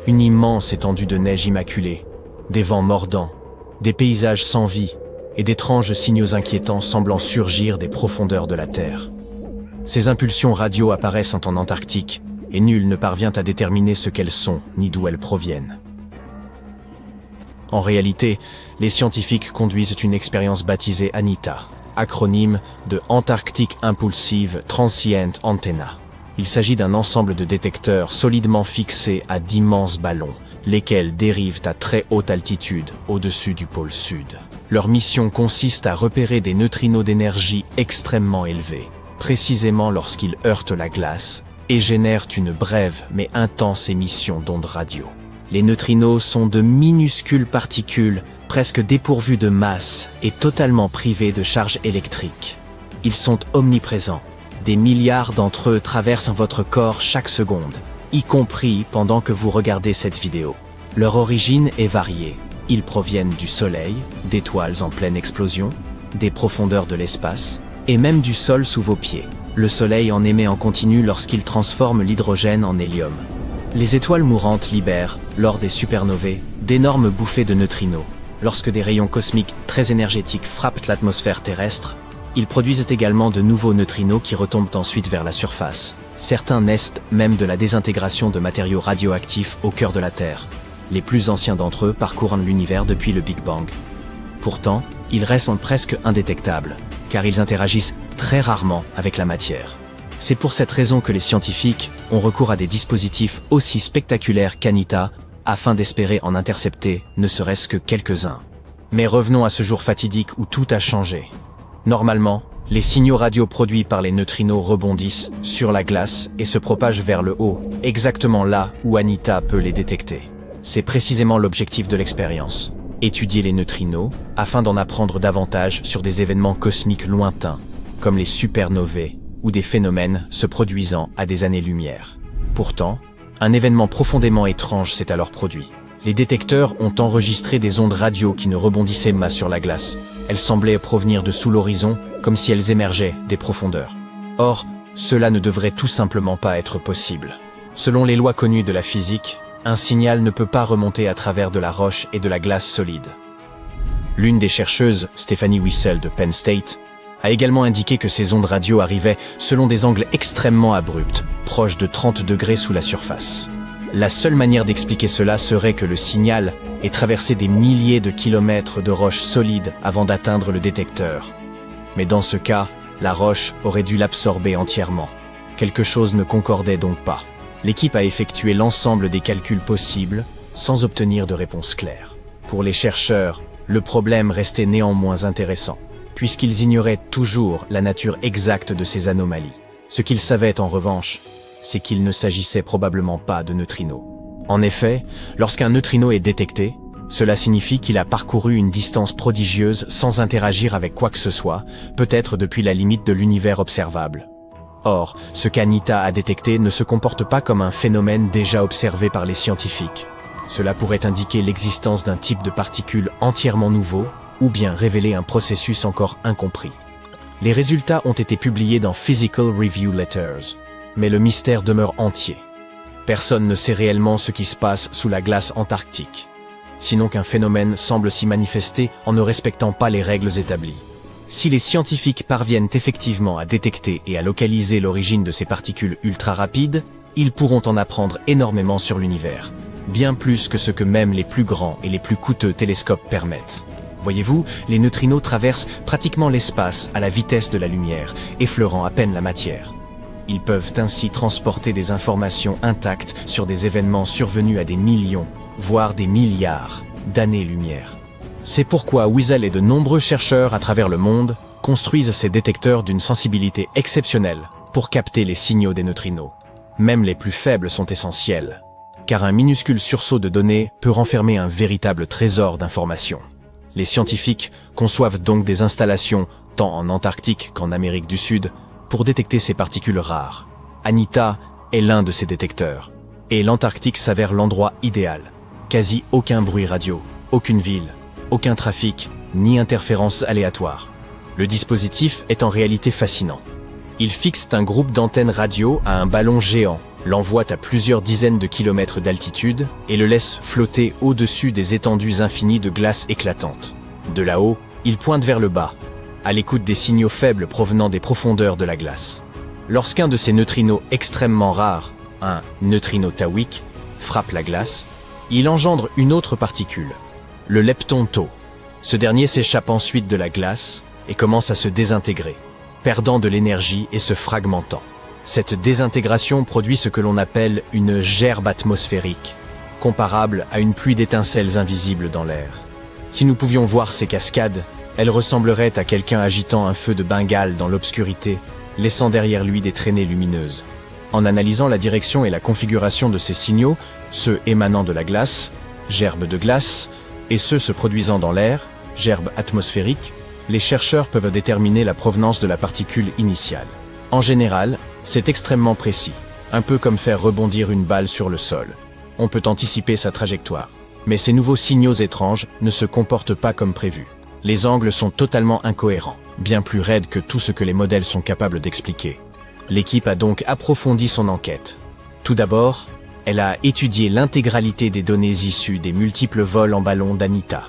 Une immense étendue de neige immaculée, des vents mordants, des paysages sans vie et d'étranges signaux inquiétants semblant surgir des profondeurs de la Terre. Ces impulsions radio apparaissent en Antarctique et nul ne parvient à déterminer ce qu'elles sont ni d'où elles proviennent. En réalité, les scientifiques conduisent une expérience baptisée ANITA, acronyme de Antarctic Impulsive Transient Antenna. Il s'agit d'un ensemble de détecteurs solidement fixés à d'immenses ballons, lesquels dérivent à très haute altitude au-dessus du pôle sud. Leur mission consiste à repérer des neutrinos d'énergie extrêmement élevée, précisément lorsqu'ils heurtent la glace et génèrent une brève mais intense émission d'ondes radio. Les neutrinos sont de minuscules particules, presque dépourvues de masse et totalement privées de charge électrique. Ils sont omniprésents. Des milliards d'entre eux traversent votre corps chaque seconde, y compris pendant que vous regardez cette vidéo. Leur origine est variée. Ils proviennent du Soleil, d'étoiles en pleine explosion, des profondeurs de l'espace, et même du sol sous vos pieds. Le Soleil en émet en continu lorsqu'il transforme l'hydrogène en hélium. Les étoiles mourantes libèrent, lors des supernovae, d'énormes bouffées de neutrinos. Lorsque des rayons cosmiques très énergétiques frappent l'atmosphère terrestre, ils produisent également de nouveaux neutrinos qui retombent ensuite vers la surface. Certains naissent même de la désintégration de matériaux radioactifs au cœur de la Terre. Les plus anciens d'entre eux parcourent l'univers depuis le Big Bang. Pourtant, ils restent presque indétectables, car ils interagissent très rarement avec la matière. C'est pour cette raison que les scientifiques ont recours à des dispositifs aussi spectaculaires qu'ANITA, afin d'espérer en intercepter ne serait-ce que quelques-uns. Mais revenons à ce jour fatidique où tout a changé. Normalement, les signaux radio produits par les neutrinos rebondissent sur la glace et se propagent vers le haut, exactement là où ANITA peut les détecter. C'est précisément l'objectif de l'expérience. Étudier les neutrinos afin d'en apprendre davantage sur des événements cosmiques lointains, comme les supernovae ou des phénomènes se produisant à des années-lumière. Pourtant, un événement profondément étrange s'est alors produit. Les détecteurs ont enregistré des ondes radio qui ne rebondissaient pas sur la glace. Elles semblaient provenir de sous l'horizon, comme si elles émergeaient des profondeurs. Or, cela ne devrait tout simplement pas être possible. Selon les lois connues de la physique, un signal ne peut pas remonter à travers de la roche et de la glace solide. L'une des chercheuses, Stephanie Wissel de Penn State, a également indiqué que ces ondes radio arrivaient selon des angles extrêmement abrupts, proches de 30 degrés sous la surface. La seule manière d'expliquer cela serait que le signal ait traversé des milliers de kilomètres de roches solides avant d'atteindre le détecteur. Mais dans ce cas, la roche aurait dû l'absorber entièrement. Quelque chose ne concordait donc pas. L'équipe a effectué l'ensemble des calculs possibles, sans obtenir de réponse claire. Pour les chercheurs, le problème restait néanmoins intéressant, puisqu'ils ignoraient toujours la nature exacte de ces anomalies. Ce qu'ils savaient en revanche, c'est qu'il ne s'agissait probablement pas de neutrinos. En effet, lorsqu'un neutrino est détecté, cela signifie qu'il a parcouru une distance prodigieuse sans interagir avec quoi que ce soit, peut-être depuis la limite de l'univers observable. Or, ce qu'ANITA a détecté ne se comporte pas comme un phénomène déjà observé par les scientifiques. Cela pourrait indiquer l'existence d'un type de particule entièrement nouveau, ou bien révéler un processus encore incompris. Les résultats ont été publiés dans Physical Review Letters, mais le mystère demeure entier. Personne ne sait réellement ce qui se passe sous la glace antarctique, sinon qu'un phénomène semble s'y manifester en ne respectant pas les règles établies. Si les scientifiques parviennent effectivement à détecter et à localiser l'origine de ces particules ultra rapides, ils pourront en apprendre énormément sur l'univers, bien plus que ce que même les plus grands et les plus coûteux télescopes permettent. Voyez-vous, les neutrinos traversent pratiquement l'espace à la vitesse de la lumière, effleurant à peine la matière. Ils peuvent ainsi transporter des informations intactes sur des événements survenus à des millions, voire des milliards d'années-lumière. C'est pourquoi Wissel et de nombreux chercheurs à travers le monde construisent ces détecteurs d'une sensibilité exceptionnelle pour capter les signaux des neutrinos. Même les plus faibles sont essentiels, car un minuscule sursaut de données peut renfermer un véritable trésor d'informations. Les scientifiques conçoivent donc des installations, tant en Antarctique qu'en Amérique du Sud, pour détecter ces particules rares. ANITA est l'un de ces détecteurs, et l'Antarctique s'avère l'endroit idéal. Quasi aucun bruit radio, aucune ville, aucun trafic, ni interférences aléatoires. Le dispositif est en réalité fascinant. Il fixe un groupe d'antennes radio à un ballon géant, l'envoie à plusieurs dizaines de kilomètres d'altitude et le laisse flotter au-dessus des étendues infinies de glace éclatante. De là-haut, il pointe vers le bas, à l'écoute des signaux faibles provenant des profondeurs de la glace. Lorsqu'un de ces neutrinos extrêmement rares, un neutrino tawick, frappe la glace, il engendre une autre particule, le lepton tau. Ce dernier s'échappe ensuite de la glace et commence à se désintégrer, perdant de l'énergie et se fragmentant. Cette désintégration produit ce que l'on appelle une gerbe atmosphérique, comparable à une pluie d'étincelles invisibles dans l'air. Si nous pouvions voir ces cascades, elles ressembleraient à quelqu'un agitant un feu de Bengale dans l'obscurité, laissant derrière lui des traînées lumineuses. En analysant la direction et la configuration de ces signaux, ceux émanant de la glace, gerbe de glace, et ceux se produisant dans l'air, gerbe atmosphérique, les chercheurs peuvent déterminer la provenance de la particule initiale. En général, c'est extrêmement précis, un peu comme faire rebondir une balle sur le sol. On peut anticiper sa trajectoire. Mais ces nouveaux signaux étranges ne se comportent pas comme prévu. Les angles sont totalement incohérents, bien plus raides que tout ce que les modèles sont capables d'expliquer. L'équipe a donc approfondi son enquête. Tout d'abord, elle a étudié l'intégralité des données issues des multiples vols en ballon d'Anita.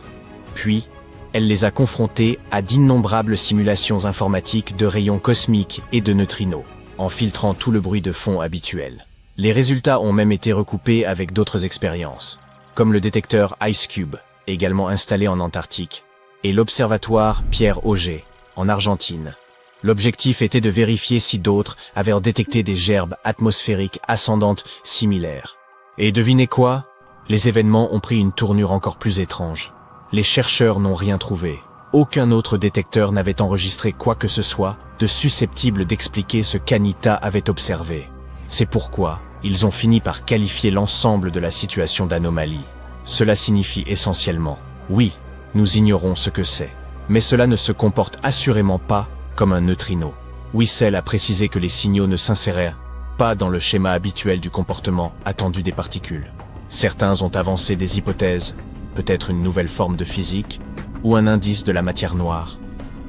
Puis, elle les a confrontées à d'innombrables simulations informatiques de rayons cosmiques et de neutrinos, en filtrant tout le bruit de fond habituel. Les résultats ont même été recoupés avec d'autres expériences, comme le détecteur IceCube, également installé en Antarctique, et l'observatoire Pierre Auger, en Argentine. L'objectif était de vérifier si d'autres avaient détecté des gerbes atmosphériques ascendantes similaires. Et devinez quoi? Les événements ont pris une tournure encore plus étrange. Les chercheurs n'ont rien trouvé. Aucun autre détecteur n'avait enregistré quoi que ce soit de susceptible d'expliquer ce qu'Anita avait observé. C'est pourquoi ils ont fini par qualifier l'ensemble de la situation d'anomalie. Cela signifie essentiellement, oui, nous ignorons ce que c'est, mais cela ne se comporte assurément pas comme un neutrino. Wissel a précisé que les signaux ne s'inséraient pas dans le schéma habituel du comportement attendu des particules. Certains ont avancé des hypothèses, peut-être une nouvelle forme de physique, ou un indice de la matière noire.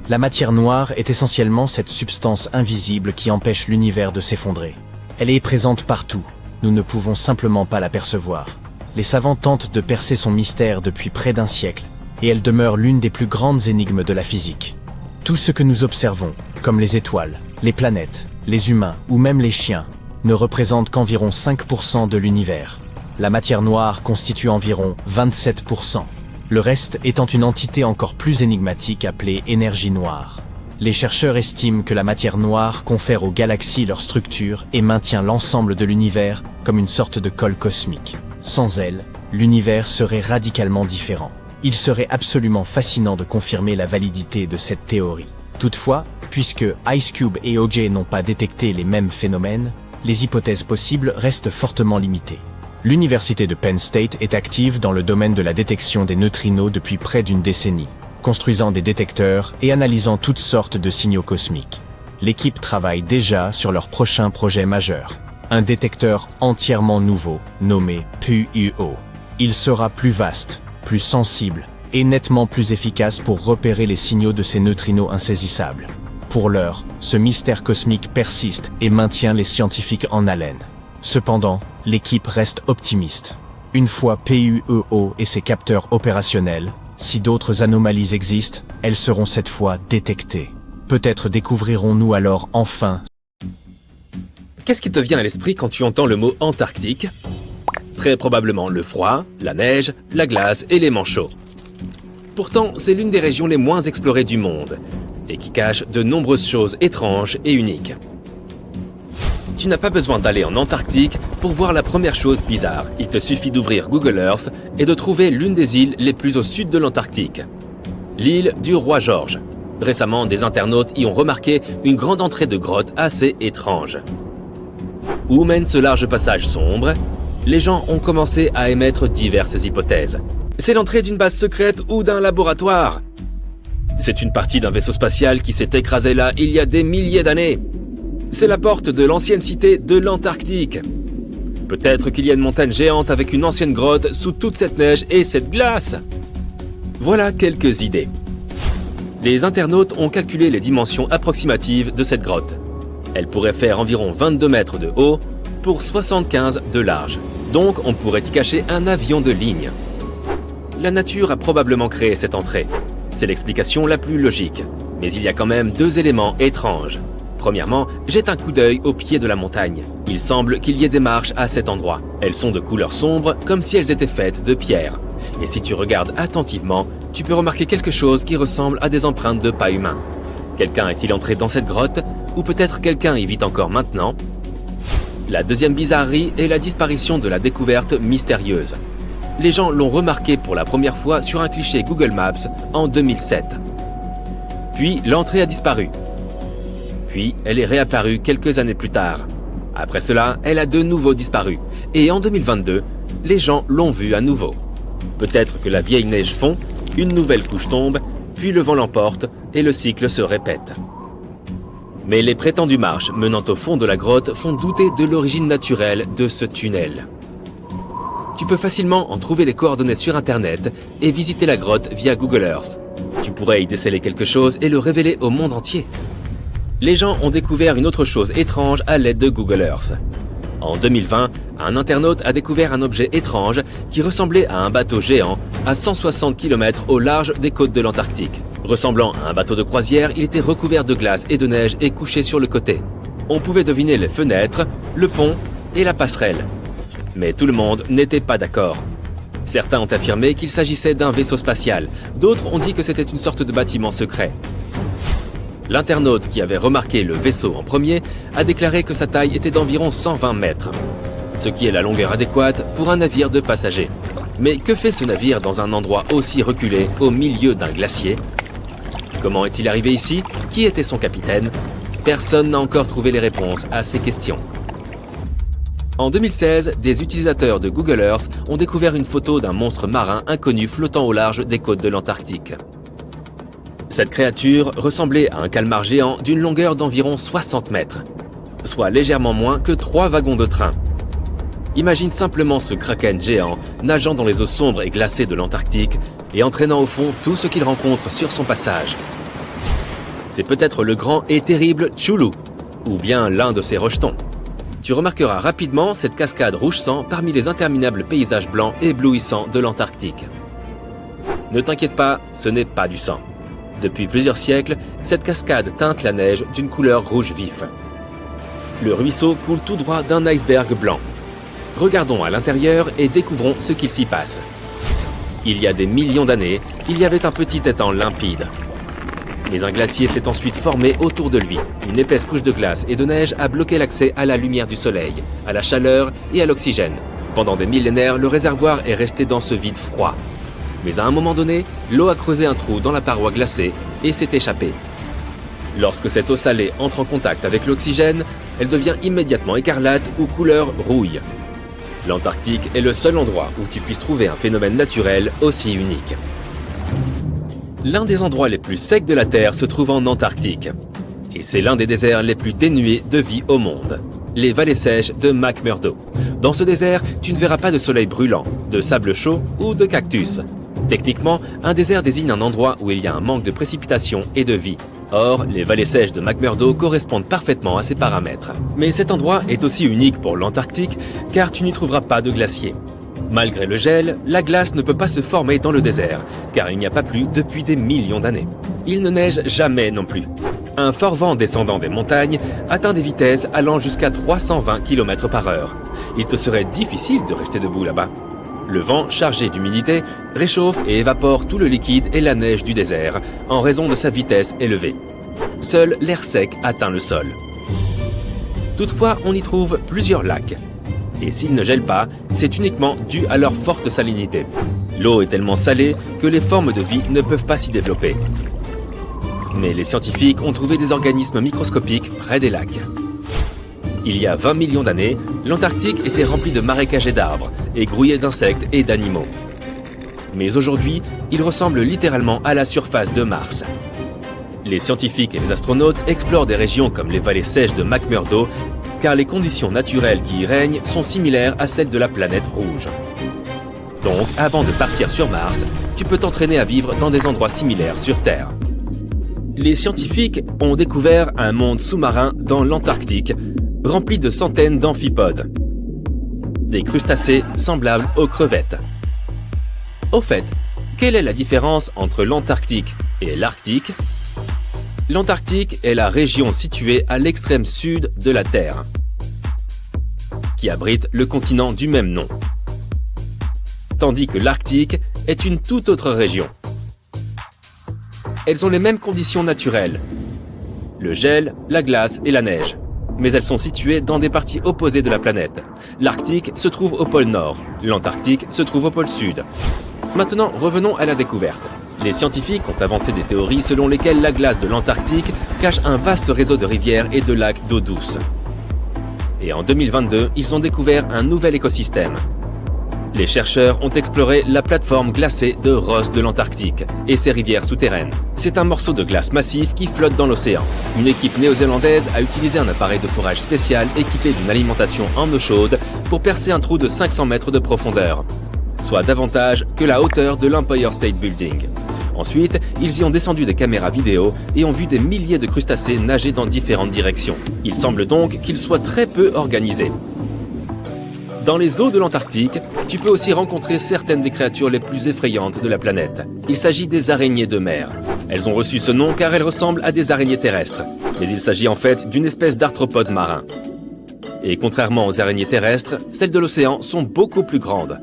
La matière noire est essentiellement cette substance invisible qui empêche l'univers de s'effondrer. Elle est présente partout, nous ne pouvons simplement pas l'apercevoir. Les savants tentent de percer son mystère depuis près d'un siècle, et elle demeure l'une des plus grandes énigmes de la physique. Tout ce que nous observons, comme les étoiles, les planètes, les humains ou même les chiens, ne représente qu'environ 5% de l'univers. La matière noire constitue environ 27%. Le reste étant une entité encore plus énigmatique appelée énergie noire. Les chercheurs estiment que la matière noire confère aux galaxies leur structure et maintient l'ensemble de l'univers comme une sorte de colle cosmique. Sans elle, l'univers serait radicalement différent. Il serait absolument fascinant de confirmer la validité de cette théorie. Toutefois, puisque IceCube et OJ n'ont pas détecté les mêmes phénomènes, les hypothèses possibles restent fortement limitées. L'université de Penn State est active dans le domaine de la détection des neutrinos depuis près d'une décennie, construisant des détecteurs et analysant toutes sortes de signaux cosmiques. L'équipe travaille déjà sur leur prochain projet majeur, un détecteur entièrement nouveau, nommé PUO. Il sera plus vaste, plus sensible et nettement plus efficace pour repérer les signaux de ces neutrinos insaisissables. Pour l'heure, ce mystère cosmique persiste et maintient les scientifiques en haleine. Cependant, l'équipe reste optimiste. Une fois PUO et ses capteurs opérationnels, si d'autres anomalies existent, elles seront cette fois détectées. Peut-être découvrirons-nous alors enfin... Qu'est-ce qui te vient à l'esprit quand tu entends le mot Antarctique? Très probablement le froid, la neige, la glace et les manchots. Pourtant, c'est l'une des régions les moins explorées du monde et qui cache de nombreuses choses étranges et uniques. Tu n'as pas besoin d'aller en Antarctique pour voir la première chose bizarre. Il te suffit d'ouvrir Google Earth et de trouver l'une des îles les plus au sud de l'Antarctique. L'île du Roi George. Récemment, des internautes y ont remarqué une grande entrée de grotte assez étrange. Où mène ce large passage sombre? Les gens ont commencé à émettre diverses hypothèses. C'est l'entrée d'une base secrète ou d'un laboratoire. C'est une partie d'un vaisseau spatial qui s'est écrasé là il y a des milliers d'années. C'est la porte de l'ancienne cité de l'Antarctique. Peut-être qu'il y a une montagne géante avec une ancienne grotte sous toute cette neige et cette glace. Voilà quelques idées. Les internautes ont calculé les dimensions approximatives de cette grotte. Elle pourrait faire environ 22 mètres de haut, pour 75 de large. Donc on pourrait y cacher un avion de ligne. La nature a probablement créé cette entrée. C'est l'explication la plus logique. Mais il y a quand même deux éléments étranges. Premièrement, jette un coup d'œil au pied de la montagne. Il semble qu'il y ait des marches à cet endroit. Elles sont de couleur sombre, comme si elles étaient faites de pierre. Et si tu regardes attentivement, tu peux remarquer quelque chose qui ressemble à des empreintes de pas humains. Quelqu'un est-il entré dans cette grotte? Ou peut-être quelqu'un y vit encore maintenant? La deuxième bizarrerie est la disparition de la découverte mystérieuse. Les gens l'ont remarqué pour la première fois sur un cliché Google Maps en 2007. Puis l'entrée a disparu. Puis elle est réapparue quelques années plus tard. Après cela, elle a de nouveau disparu. Et en 2022, les gens l'ont vue à nouveau. Peut-être que la vieille neige fond, une nouvelle couche tombe, puis le vent l'emporte et le cycle se répète. Mais les prétendues marches menant au fond de la grotte font douter de l'origine naturelle de ce tunnel. Tu peux facilement en trouver les coordonnées sur Internet et visiter la grotte via Google Earth. Tu pourrais y déceler quelque chose et le révéler au monde entier. Les gens ont découvert une autre chose étrange à l'aide de Google Earth. En 2020, un internaute a découvert un objet étrange qui ressemblait à un bateau géant à 160 km au large des côtes de l'Antarctique. Ressemblant à un bateau de croisière, il était recouvert de glace et de neige et couché sur le côté. On pouvait deviner les fenêtres, le pont et la passerelle. Mais tout le monde n'était pas d'accord. Certains ont affirmé qu'il s'agissait d'un vaisseau spatial, d'autres ont dit que c'était une sorte de bâtiment secret. L'internaute qui avait remarqué le vaisseau en premier a déclaré que sa taille était d'environ 120 mètres, ce qui est la longueur adéquate pour un navire de passagers. Mais que fait ce navire dans un endroit aussi reculé, au milieu d'un glacier? Comment est-il arrivé ici? Qui était son capitaine? Personne n'a encore trouvé les réponses à ces questions. En 2016, des utilisateurs de Google Earth ont découvert une photo d'un monstre marin inconnu flottant au large des côtes de l'Antarctique. Cette créature ressemblait à un calmar géant d'une longueur d'environ 60 mètres, soit légèrement moins que 3 wagons de train. Imagine simplement ce kraken géant nageant dans les eaux sombres et glacées de l'Antarctique et entraînant au fond tout ce qu'il rencontre sur son passage. C'est peut-être le grand et terrible Chulu, ou bien l'un de ses rejetons. Tu remarqueras rapidement cette cascade rouge sang parmi les interminables paysages blancs éblouissants de l'Antarctique. Ne t'inquiète pas, ce n'est pas du sang. Depuis plusieurs siècles, cette cascade teinte la neige d'une couleur rouge vif. Le ruisseau coule tout droit d'un iceberg blanc. Regardons à l'intérieur et découvrons ce qu'il s'y passe. Il y a des millions d'années, il y avait un petit étang limpide. Mais un glacier s'est ensuite formé autour de lui. Une épaisse couche de glace et de neige a bloqué l'accès à la lumière du soleil, à la chaleur et à l'oxygène. Pendant des millénaires, le réservoir est resté dans ce vide froid. Mais à un moment donné, l'eau a creusé un trou dans la paroi glacée et s'est échappée. Lorsque cette eau salée entre en contact avec l'oxygène, elle devient immédiatement écarlate ou couleur rouille. L'Antarctique est le seul endroit où tu puisses trouver un phénomène naturel aussi unique. L'un des endroits les plus secs de la Terre se trouve en Antarctique. Et c'est l'un des déserts les plus dénués de vie au monde. Les vallées sèches de McMurdo. Dans ce désert, tu ne verras pas de soleil brûlant, de sable chaud ou de cactus. Techniquement, un désert désigne un endroit où il y a un manque de précipitation et de vie. Or, les vallées sèches de McMurdo correspondent parfaitement à ces paramètres. Mais cet endroit est aussi unique pour l'Antarctique, car tu n'y trouveras pas de glacier. Malgré le gel, la glace ne peut pas se former dans le désert, car il n'y a pas plu depuis des millions d'années. Il ne neige jamais non plus. Un fort vent descendant des montagnes atteint des vitesses allant jusqu'à 320 km/h. Il te serait difficile de rester debout là-bas. Le vent, chargé d'humidité, réchauffe et évapore tout le liquide et la neige du désert, en raison de sa vitesse élevée. Seul l'air sec atteint le sol. Toutefois, on y trouve plusieurs lacs. Et s'ils ne gèlent pas, c'est uniquement dû à leur forte salinité. L'eau est tellement salée que les formes de vie ne peuvent pas s'y développer. Mais les scientifiques ont trouvé des organismes microscopiques près des lacs. Il y a 20 millions d'années, l'Antarctique était remplie de marécages d'arbres et grouillé d'insectes et d'animaux. Mais aujourd'hui, il ressemble littéralement à la surface de Mars. Les scientifiques et les astronautes explorent des régions comme les vallées sèches de McMurdo, car les conditions naturelles qui y règnent sont similaires à celles de la planète rouge. Donc, avant de partir sur Mars, tu peux t'entraîner à vivre dans des endroits similaires sur Terre. Les scientifiques ont découvert un monde sous-marin dans l'Antarctique, rempli de centaines d'amphipodes. Des crustacés semblables aux crevettes. Au fait, quelle est la différence entre l'Antarctique et l'Arctique? L'Antarctique est la région située à l'extrême sud de la Terre, qui abrite le continent du même nom. Tandis que l'Arctique est une toute autre région. Elles ont les mêmes conditions naturelles, le gel, la glace et la neige, mais elles sont situées dans des parties opposées de la planète. L'Arctique se trouve au pôle Nord, l'Antarctique se trouve au pôle Sud. Maintenant, revenons à la découverte. Les scientifiques ont avancé des théories selon lesquelles la glace de l'Antarctique cache un vaste réseau de rivières et de lacs d'eau douce. Et en 2022, ils ont découvert un nouvel écosystème. Les chercheurs ont exploré la plateforme glacée de Ross de l'Antarctique et ses rivières souterraines. C'est un morceau de glace massif qui flotte dans l'océan. Une équipe néo-zélandaise a utilisé un appareil de forage spécial équipé d'une alimentation en eau chaude pour percer un trou de 500 mètres de profondeur, soit davantage que la hauteur de l'Empire State Building. Ensuite, ils y ont descendu des caméras vidéo et ont vu des milliers de crustacés nager dans différentes directions. Il semble donc qu'ils soient très peu organisés. Dans les eaux de l'Antarctique, tu peux aussi rencontrer certaines des créatures les plus effrayantes de la planète. Il s'agit des araignées de mer. Elles ont reçu ce nom car elles ressemblent à des araignées terrestres. Mais il s'agit en fait d'une espèce d'arthropode marin. Et contrairement aux araignées terrestres, celles de l'océan sont beaucoup plus grandes.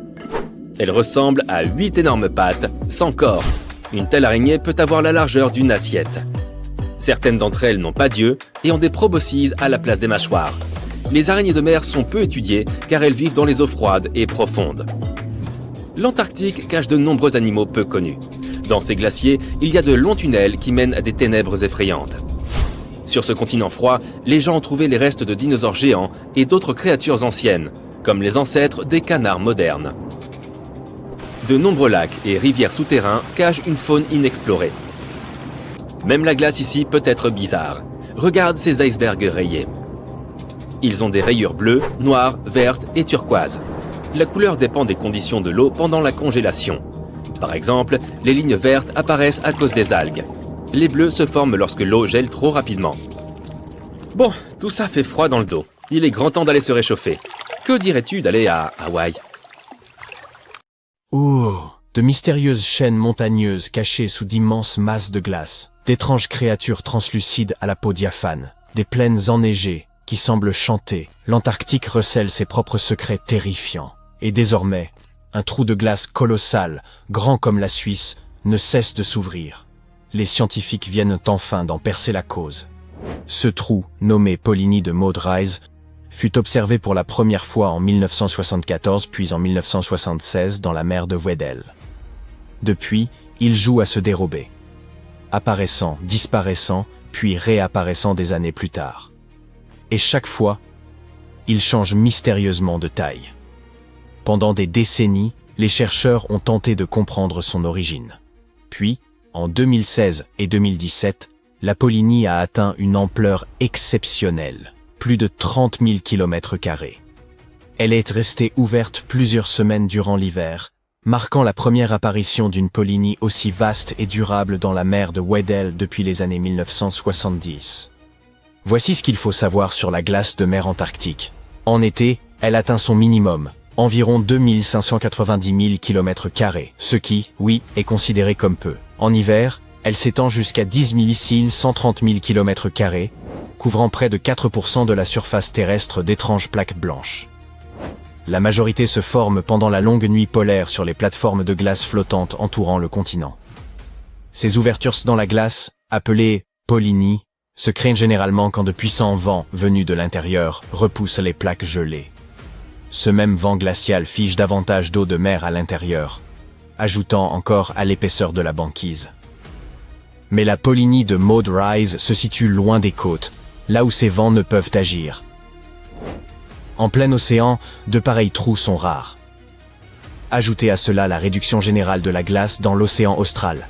Elles ressemblent à 8 énormes pattes, sans corps. Une telle araignée peut avoir la largeur d'une assiette. Certaines d'entre elles n'ont pas d'yeux et ont des proboscises à la place des mâchoires. Les araignées de mer sont peu étudiées car elles vivent dans les eaux froides et profondes. L'Antarctique cache de nombreux animaux peu connus. Dans ces glaciers, il y a de longs tunnels qui mènent à des ténèbres effrayantes. Sur ce continent froid, les gens ont trouvé les restes de dinosaures géants et d'autres créatures anciennes, comme les ancêtres des canards modernes. De nombreux lacs et rivières souterrains cachent une faune inexplorée. Même la glace ici peut être bizarre. Regarde ces icebergs rayés. Ils ont des rayures bleues, noires, vertes et turquoises. La couleur dépend des conditions de l'eau pendant la congélation. Par exemple, les lignes vertes apparaissent à cause des algues. Les bleus se forment lorsque l'eau gèle trop rapidement. Bon, tout ça fait froid dans le dos. Il est grand temps d'aller se réchauffer. Que dirais-tu d'aller à Hawaï? Oh, de mystérieuses chaînes montagneuses cachées sous d'immenses masses de glace, d'étranges créatures translucides à la peau diaphane, des plaines enneigées qui semblent chanter. L'Antarctique recèle ses propres secrets terrifiants. Et désormais, un trou de glace colossal, grand comme la Suisse, ne cesse de s'ouvrir. Les scientifiques viennent enfin d'en percer la cause. Ce trou, nommé Polynie de Maud Rise, fut observé pour la première fois en 1974 puis en 1976 dans la mer de Weddell. Depuis, il joue à se dérober, apparaissant, disparaissant, puis réapparaissant des années plus tard. Et chaque fois, il change mystérieusement de taille. Pendant des décennies, les chercheurs ont tenté de comprendre son origine. Puis, en 2016 et 2017, la Polynie a atteint une ampleur exceptionnelle, plus de 30 000 km². Elle est restée ouverte plusieurs semaines durant l'hiver, marquant la première apparition d'une Polynie aussi vaste et durable dans la mer de Weddell depuis les années 1970. Voici ce qu'il faut savoir sur la glace de mer Antarctique. En été, elle atteint son minimum, environ 2590 000 km², ce qui, oui, est considéré comme peu. En hiver, elle s'étend jusqu'à 10 130 000 km², couvrant près de 4% de la surface terrestre d'étranges plaques blanches. La majorité se forme pendant la longue nuit polaire sur les plateformes de glace flottantes entourant le continent. Ces ouvertures dans la glace, appelées polynies, se créent généralement quand de puissants vents venus de l'intérieur repoussent les plaques gelées. Ce même vent glacial fige davantage d'eau de mer à l'intérieur, ajoutant encore à l'épaisseur de la banquise. Mais la Polynie de Maud Rise se situe loin des côtes, là où ces vents ne peuvent agir. En plein océan, de pareils trous sont rares. Ajoutez à cela la réduction générale de la glace dans l'océan austral.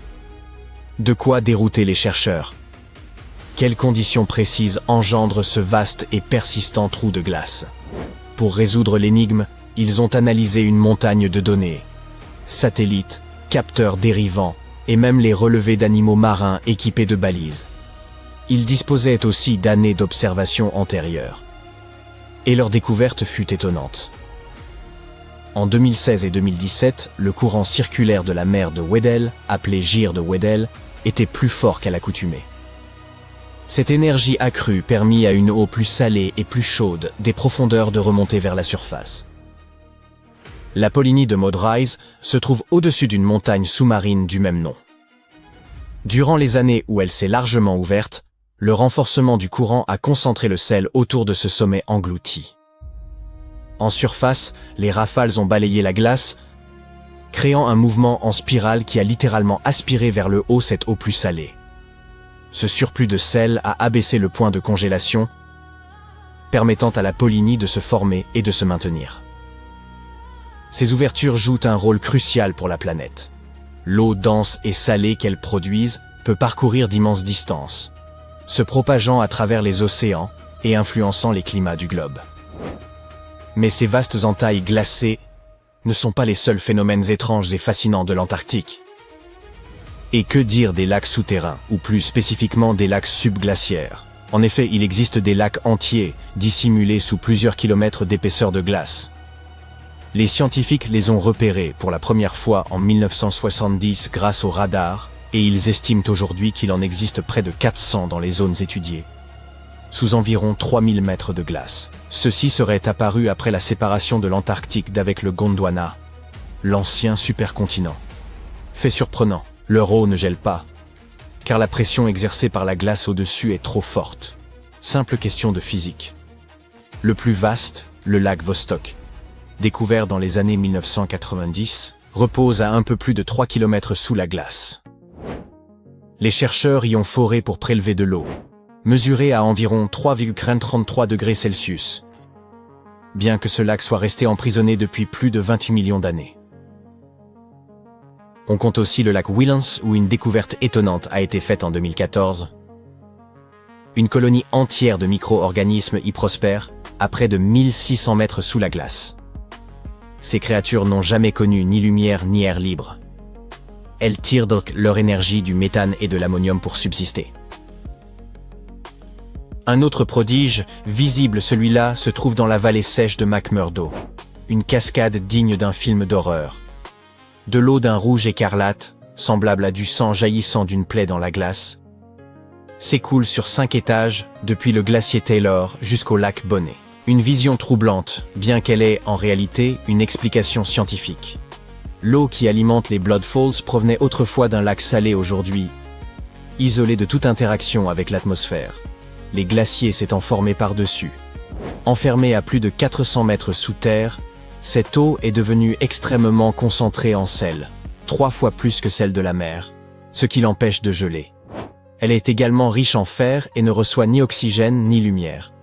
De quoi dérouter les chercheurs. Quelles conditions précises engendrent ce vaste et persistant trou de glace? Pour résoudre l'énigme, ils ont analysé une montagne de données. Satellites, capteurs dérivants, et même les relevés d'animaux marins équipés de balises. Ils disposaient aussi d'années d'observation antérieures. et leur découverte fut étonnante. En 2016 et 2017, le courant circulaire de la mer de Weddell, appelé Gyre de Weddell, était plus fort qu'à l'accoutumée. Cette énergie accrue permit à une eau plus salée et plus chaude des profondeurs de remonter vers la surface. La Polynie de Maud Rise se trouve au-dessus d'une montagne sous-marine du même nom. Durant les années où elle s'est largement ouverte, le renforcement du courant a concentré le sel autour de ce sommet englouti. En surface, les rafales ont balayé la glace, créant un mouvement en spirale qui a littéralement aspiré vers le haut cette eau plus salée. Ce surplus de sel a abaissé le point de congélation, permettant à la Polynie de se former et de se maintenir. Ces ouvertures jouent un rôle crucial pour la planète. L'eau dense et salée qu'elles produisent peut parcourir d'immenses distances, se propageant à travers les océans et influençant les climats du globe. Mais ces vastes entailles glacées ne sont pas les seuls phénomènes étranges et fascinants de l'Antarctique. Et que dire des lacs souterrains, ou plus spécifiquement des lacs subglaciaires? En effet, il existe des lacs entiers, dissimulés sous plusieurs kilomètres d'épaisseur de glace. Les scientifiques les ont repérés pour la première fois en 1970 grâce au radar, et ils estiment aujourd'hui qu'il en existe près de 400 dans les zones étudiées, sous environ 3000 mètres de glace. Ceux-ci seraient apparus après la séparation de l'Antarctique d'avec le Gondwana, l'ancien supercontinent. Fait surprenant, leur eau ne gèle pas, car la pression exercée par la glace au-dessus est trop forte. Simple question de physique. Le plus vaste, le lac Vostok, découvert dans les années 1990, repose à un peu plus de 3 km sous la glace. Les chercheurs y ont foré pour prélever de l'eau, mesurée à environ 3,33 degrés Celsius, bien que ce lac soit resté emprisonné depuis plus de 28 millions d'années. On compte aussi le lac Williams où une découverte étonnante a été faite en 2014. Une colonie entière de micro-organismes y prospère, à près de 1600 mètres sous la glace. Ces créatures n'ont jamais connu ni lumière ni air libre. Elles tirent donc leur énergie du méthane et de l'ammonium pour subsister. Un autre prodige, visible celui-là, se trouve dans la vallée sèche de McMurdo, une cascade digne d'un film d'horreur. De l'eau d'un rouge écarlate, semblable à du sang jaillissant d'une plaie dans la glace, s'écoule sur 5 étages, depuis le glacier Taylor jusqu'au lac Bonnet. Une vision troublante, bien qu'elle ait, en réalité, une explication scientifique. L'eau qui alimente les Blood Falls provenait autrefois d'un lac salé aujourd'hui, isolé de toute interaction avec l'atmosphère, les glaciers s'étant formés par-dessus. Enfermée à plus de 400 mètres sous terre, cette eau est devenue extrêmement concentrée en sel, 3 fois plus que celle de la mer, ce qui l'empêche de geler. Elle est également riche en fer et ne reçoit ni oxygène ni lumière.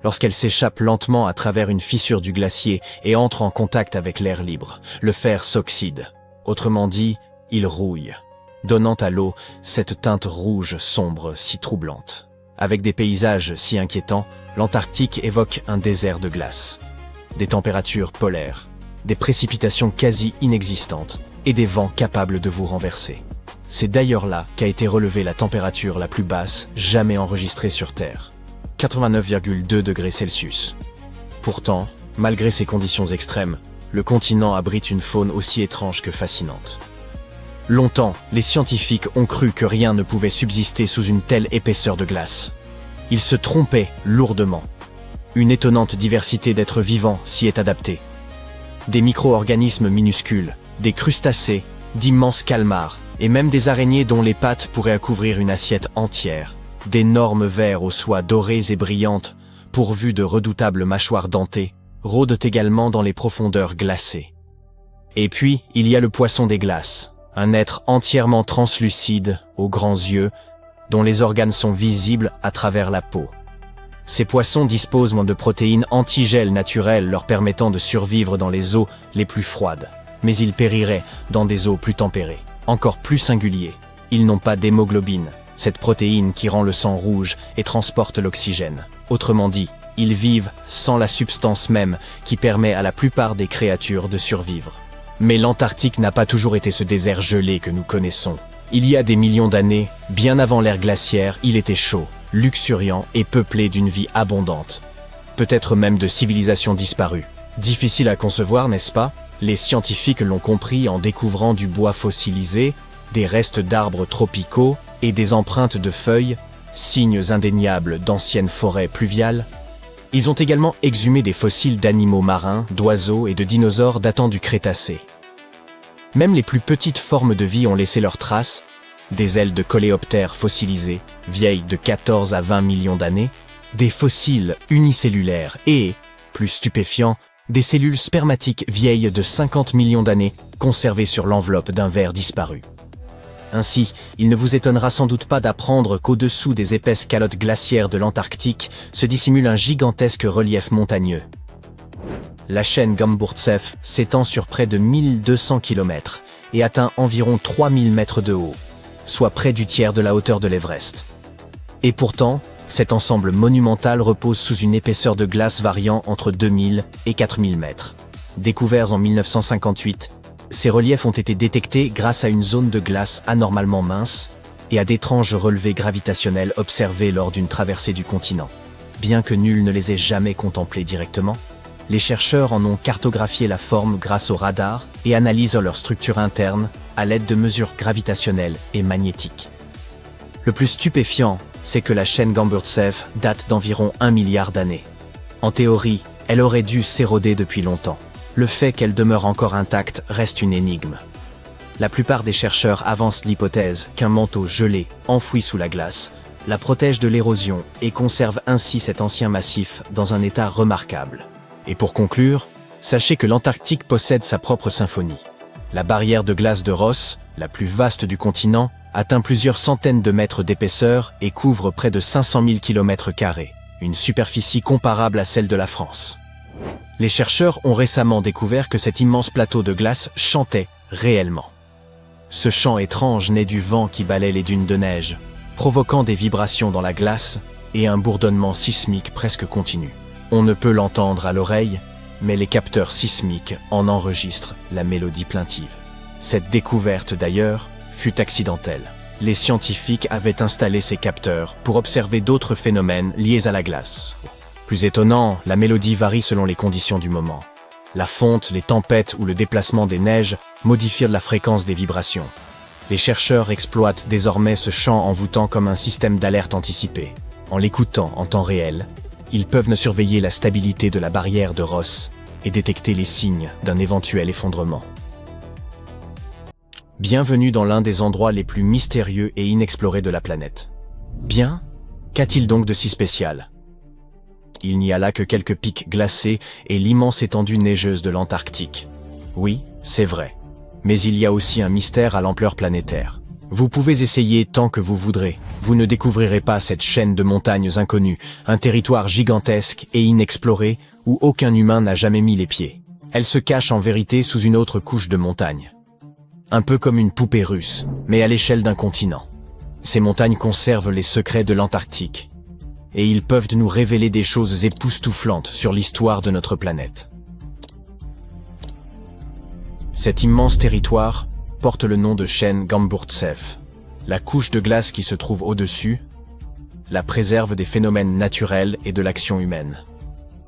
Lorsqu'elle s'échappe lentement à travers une fissure du glacier et entre en contact avec l'air libre, le fer s'oxyde. Autrement dit, il rouille, donnant à l'eau cette teinte rouge sombre si troublante. Avec des paysages si inquiétants, l'Antarctique évoque un désert de glace. Des températures polaires, des précipitations quasi inexistantes et des vents capables de vous renverser. C'est d'ailleurs là qu'a été relevée la température la plus basse jamais enregistrée sur Terre. 89,2 degrés Celsius. Pourtant, malgré ces conditions extrêmes, le continent abrite une faune aussi étrange que fascinante. Longtemps, les scientifiques ont cru que rien ne pouvait subsister sous une telle épaisseur de glace. Ils se trompaient lourdement. Une étonnante diversité d'êtres vivants s'y est adaptée. Des micro-organismes minuscules, des crustacés, d'immenses calmars, et même des araignées dont les pattes pourraient couvrir une assiette entière. D'énormes vers aux soies dorées et brillantes, pourvus de redoutables mâchoires dentées, rôdent également dans les profondeurs glacées. Et puis, il y a le poisson des glaces, un être entièrement translucide, aux grands yeux, dont les organes sont visibles à travers la peau. Ces poissons disposent de protéines antigel naturelles leur permettant de survivre dans les eaux les plus froides, mais ils périraient dans des eaux plus tempérées. Encore plus singulier, ils n'ont pas d'hémoglobine, cette protéine qui rend le sang rouge et transporte l'oxygène. Autrement dit, ils vivent sans la substance même qui permet à la plupart des créatures de survivre. Mais l'Antarctique n'a pas toujours été ce désert gelé que nous connaissons. Il y a des millions d'années, bien avant l'ère glaciaire, il était chaud, luxuriant et peuplé d'une vie abondante. peut-être même de civilisations disparues. Difficile à concevoir, n'est-ce pas? Les scientifiques l'ont compris en découvrant du bois fossilisé, des restes d'arbres tropicaux et des empreintes de feuilles, signes indéniables d'anciennes forêts pluviales. Ils ont également exhumé des fossiles d'animaux marins, d'oiseaux et de dinosaures datant du Crétacé. Même les plus petites formes de vie ont laissé leurs traces, des ailes de coléoptères fossilisées, vieilles de 14 à 20 millions d'années, des fossiles unicellulaires et, plus stupéfiant, des cellules spermatiques vieilles de 50 millions d'années conservées sur l'enveloppe d'un ver disparu. Ainsi, il ne vous étonnera sans doute pas d'apprendre qu'au-dessous des épaisses calottes glaciaires de l'Antarctique se dissimule un gigantesque relief montagneux. La chaîne Gamburtseff s'étend sur près de 1200 km et atteint environ 3000 mètres de haut, soit près du tiers de la hauteur de l'Everest. Et pourtant, cet ensemble monumental repose sous une épaisseur de glace variant entre 2000 et 4000 mètres. Découverts en 1958, ces reliefs ont été détectés grâce à une zone de glace anormalement mince et à d'étranges relevés gravitationnels observés lors d'une traversée du continent. Bien que nul ne les ait jamais contemplés directement, les chercheurs en ont cartographié la forme grâce au radar et analysent leur structure interne à l'aide de mesures gravitationnelles et magnétiques. Le plus stupéfiant, c'est que la chaîne Gamburtseff date d'environ 1 milliard d'années. En théorie, elle aurait dû s'éroder depuis longtemps. Le fait qu'elle demeure encore intacte reste une énigme. La plupart des chercheurs avancent l'hypothèse qu'un manteau gelé, enfoui sous la glace, la protège de l'érosion et conserve ainsi cet ancien massif dans un état remarquable. Et pour conclure, sachez que l'Antarctique possède sa propre symphonie. La barrière de glace de Ross, la plus vaste du continent, atteint plusieurs centaines de mètres d'épaisseur et couvre près de 500 000 km², une superficie comparable à celle de la France. Les chercheurs ont récemment découvert que cet immense plateau de glace chantait réellement. Ce chant étrange naît du vent qui balaie les dunes de neige, provoquant des vibrations dans la glace et un bourdonnement sismique presque continu. On ne peut l'entendre à l'oreille, mais les capteurs sismiques en enregistrent la mélodie plaintive. Cette découverte d'ailleurs fut accidentelle. Les scientifiques avaient installé ces capteurs pour observer d'autres phénomènes liés à la glace. Plus étonnant, la mélodie varie selon les conditions du moment. La fonte, les tempêtes ou le déplacement des neiges modifient la fréquence des vibrations. Les chercheurs exploitent désormais ce chant envoûtant comme un système d'alerte anticipé. En l'écoutant en temps réel, ils peuvent surveiller la stabilité de la barrière de Ross et détecter les signes d'un éventuel effondrement. Bienvenue dans l'un des endroits les plus mystérieux et inexplorés de la planète. Bien, qu'a-t-il donc de si spécial ? Il n'y a là que quelques pics glacés et l'immense étendue neigeuse de l'Antarctique. Oui, c'est vrai. Mais il y a aussi un mystère à l'ampleur planétaire. Vous pouvez essayer tant que vous voudrez. Vous ne découvrirez pas cette chaîne de montagnes inconnues, un territoire gigantesque et inexploré où aucun humain n'a jamais mis les pieds. Elle se cache en vérité sous une autre couche de montagnes. Un peu comme une poupée russe, mais à l'échelle d'un continent. Ces montagnes conservent les secrets de l'Antarctique. Et ils peuvent nous révéler des choses époustouflantes sur l'histoire de notre planète. Cet immense territoire porte le nom de chaîne Gamburtseff. La couche de glace qui se trouve au-dessus la préserve des phénomènes naturels et de l'action humaine.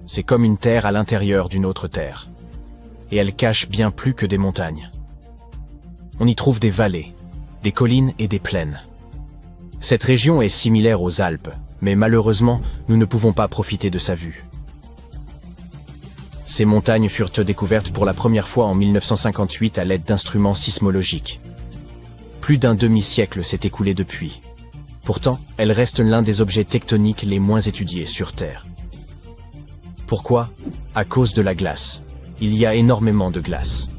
C'est comme une terre à l'intérieur d'une autre terre. Et elle cache bien plus que des montagnes. On y trouve des vallées, des collines et des plaines. Cette région est similaire aux Alpes, mais malheureusement, nous ne pouvons pas profiter de sa vue. Ces montagnes furent découvertes pour la première fois en 1958 à l'aide d'instruments sismologiques. Plus d'un demi-siècle s'est écoulé depuis. Pourtant, elles restent l'un des objets tectoniques les moins étudiés sur Terre. Pourquoi ? À cause de la glace. Il y a énormément de glace.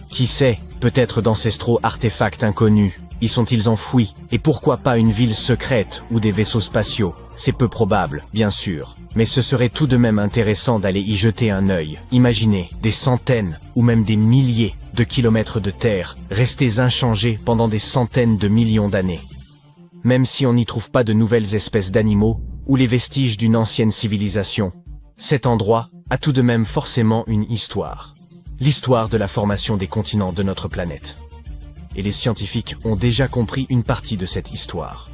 Qui sait, peut-être d'ancestraux artefacts inconnus y sont-ils enfouis? Et pourquoi pas une ville secrète ou des vaisseaux spatiaux? C'est peu probable, bien sûr. Mais ce serait tout de même intéressant d'aller y jeter un œil. Imaginez des centaines ou même des milliers de kilomètres de terre restés inchangés pendant des centaines de millions d'années. Même si on n'y trouve pas de nouvelles espèces d'animaux ou les vestiges d'une ancienne civilisation, cet endroit a tout de même forcément une histoire. L'histoire de la formation des continents de notre planète. Et les scientifiques ont déjà compris une partie de cette histoire.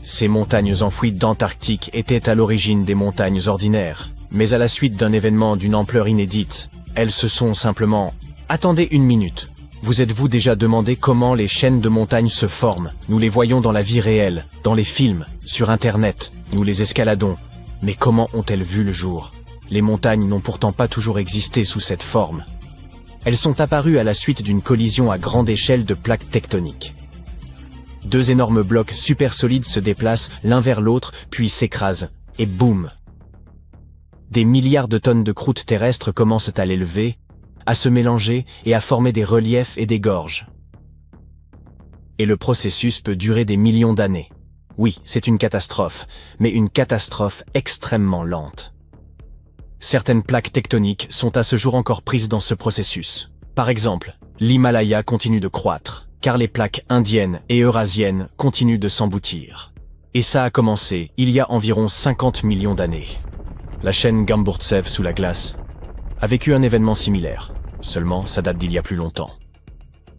Ces montagnes enfouies d'Antarctique étaient à l'origine des montagnes ordinaires, mais à la suite d'un événement d'une ampleur inédite, elles se sont simplement... Attendez une minute. Vous êtes-vous déjà demandé comment les chaînes de montagnes se forment? Nous les voyons dans la vie réelle, dans les films, sur Internet, nous les escaladons. Mais comment ont-elles vu le jour? Les montagnes n'ont pourtant pas toujours existé sous cette forme. Elles sont apparues à la suite d'une collision à grande échelle de plaques tectoniques. Deux énormes blocs super solides se déplacent l'un vers l'autre, puis s'écrasent, et boum! Des milliards de tonnes de croûte terrestre commencent à l'élever, à se mélanger et à former des reliefs et des gorges. Et le processus peut durer des millions d'années. Oui, c'est une catastrophe, mais une catastrophe extrêmement lente. Certaines plaques tectoniques sont à ce jour encore prises dans ce processus. Par exemple, l'Himalaya continue de croître, car les plaques indiennes et eurasiennes continuent de s'emboutir. Et ça a commencé il y a environ 50 millions d'années. La chaîne Gamburtsev sous la glace a vécu un événement similaire, seulement ça date d'il y a plus longtemps.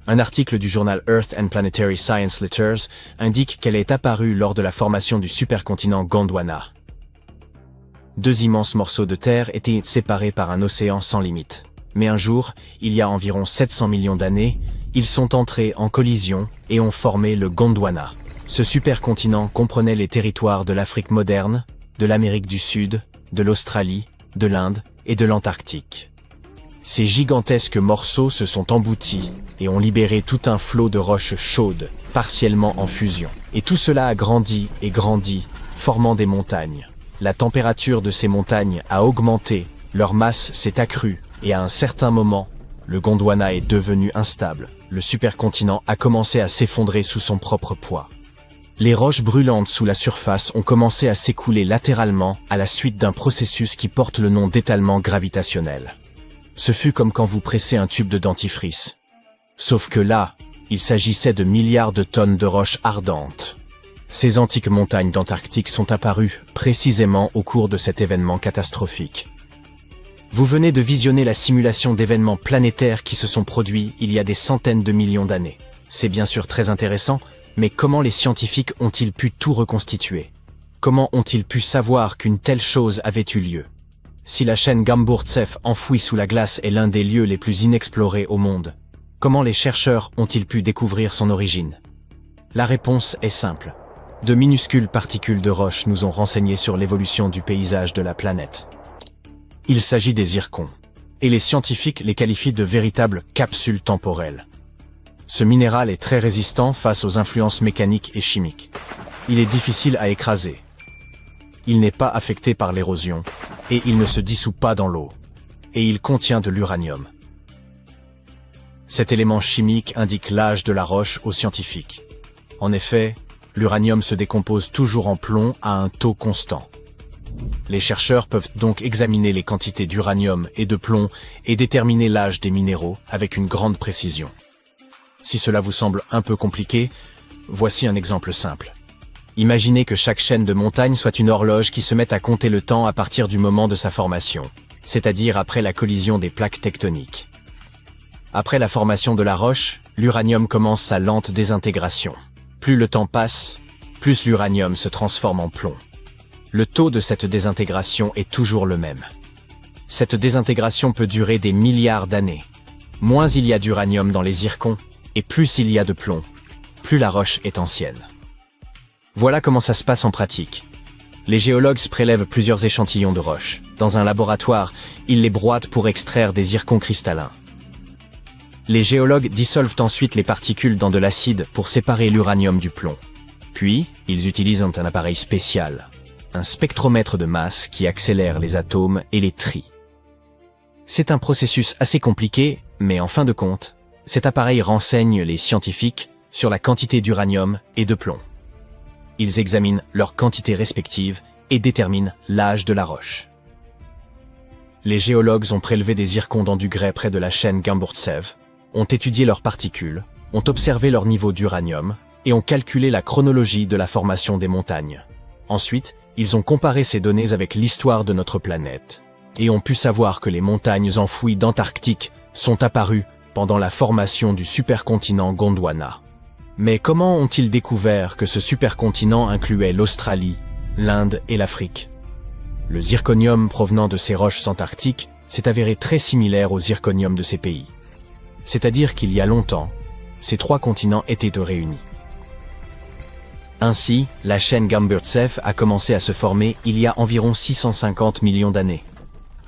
Un article du journal Earth and Planetary Science Letters indique qu'elle est apparue lors de la formation du supercontinent Gondwana. Deux immenses morceaux de terre étaient séparés par un océan sans limite. Mais un jour, il y a environ 700 millions d'années, ils sont entrés en collision et ont formé le Gondwana. Ce supercontinent comprenait les territoires de l'Afrique moderne, de l'Amérique du Sud, de l'Australie, de l'Inde et de l'Antarctique. Ces gigantesques morceaux se sont emboutis et ont libéré tout un flot de roches chaudes, partiellement en fusion. Et tout cela a grandi et grandi, formant des montagnes. La température de ces montagnes a augmenté, leur masse s'est accrue, et à un certain moment, le Gondwana est devenu instable. Le supercontinent a commencé à s'effondrer sous son propre poids. Les roches brûlantes sous la surface ont commencé à s'écouler latéralement à la suite d'un processus qui porte le nom d'étalement gravitationnel. Ce fut comme quand vous pressez un tube de dentifrice. Sauf que là, il s'agissait de milliards de tonnes de roches ardentes. Ces antiques montagnes d'Antarctique sont apparues précisément au cours de cet événement catastrophique. Vous venez de visionner la simulation d'événements planétaires qui se sont produits il y a des centaines de millions d'années. C'est bien sûr très intéressant, mais comment les scientifiques ont-ils pu tout reconstituer? Comment ont-ils pu savoir qu'une telle chose avait eu lieu? Si la chaîne Gamburtsev enfouie sous la glace est l'un des lieux les plus inexplorés au monde, comment les chercheurs ont-ils pu découvrir son origine? La réponse est simple. De minuscules particules de roche nous ont renseigné sur l'évolution du paysage de la planète. Il s'agit des zircons, et les scientifiques les qualifient de véritables capsules temporelles. Ce minéral est très résistant face aux influences mécaniques et chimiques. Il est difficile à écraser. Il n'est pas affecté par l'érosion, et il ne se dissout pas dans l'eau. Et il contient de l'uranium. Cet élément chimique indique l'âge de la roche aux scientifiques. En effet, l'uranium se décompose toujours en plomb à un taux constant. Les chercheurs peuvent donc examiner les quantités d'uranium et de plomb et déterminer l'âge des minéraux avec une grande précision. Si cela vous semble un peu compliqué, voici un exemple simple. Imaginez que chaque chaîne de montagne soit une horloge qui se mette à compter le temps à partir du moment de sa formation, c'est-à-dire après la collision des plaques tectoniques. Après la formation de la roche, l'uranium commence sa lente désintégration. Plus le temps passe, plus l'uranium se transforme en plomb. Le taux de cette désintégration est toujours le même. Cette désintégration peut durer des milliards d'années. Moins il y a d'uranium dans les zircons, et plus il y a de plomb, plus la roche est ancienne. Voilà comment ça se passe en pratique. Les géologues prélèvent plusieurs échantillons de roches. Dans un laboratoire, ils les broient pour extraire des zircons cristallins. Les géologues dissolvent ensuite les particules dans de l'acide pour séparer l'uranium du plomb. Puis, ils utilisent un appareil spécial, un spectromètre de masse qui accélère les atomes et les trie. C'est un processus assez compliqué, mais en fin de compte, cet appareil renseigne les scientifiques sur la quantité d'uranium et de plomb. Ils examinent leurs quantités respectives et déterminent l'âge de la roche. Les géologues ont prélevé des zircons dans du grès près de la chaîne Gamburtsev, ont étudié leurs particules, ont observé leur niveau d'uranium et ont calculé la chronologie de la formation des montagnes. Ensuite, ils ont comparé ces données avec l'histoire de notre planète et ont pu savoir que les montagnes enfouies d'Antarctique sont apparues pendant la formation du supercontinent Gondwana. Mais comment ont-ils découvert que ce supercontinent incluait l'Australie, l'Inde et l'Afrique? Le zirconium provenant de ces roches antarctiques s'est avéré très similaire au zirconium de ces pays. C'est-à-dire qu'il y a longtemps, ces 3 continents étaient réunis. Ainsi, la chaîne Gamburtsev a commencé à se former il y a environ 650 millions d'années.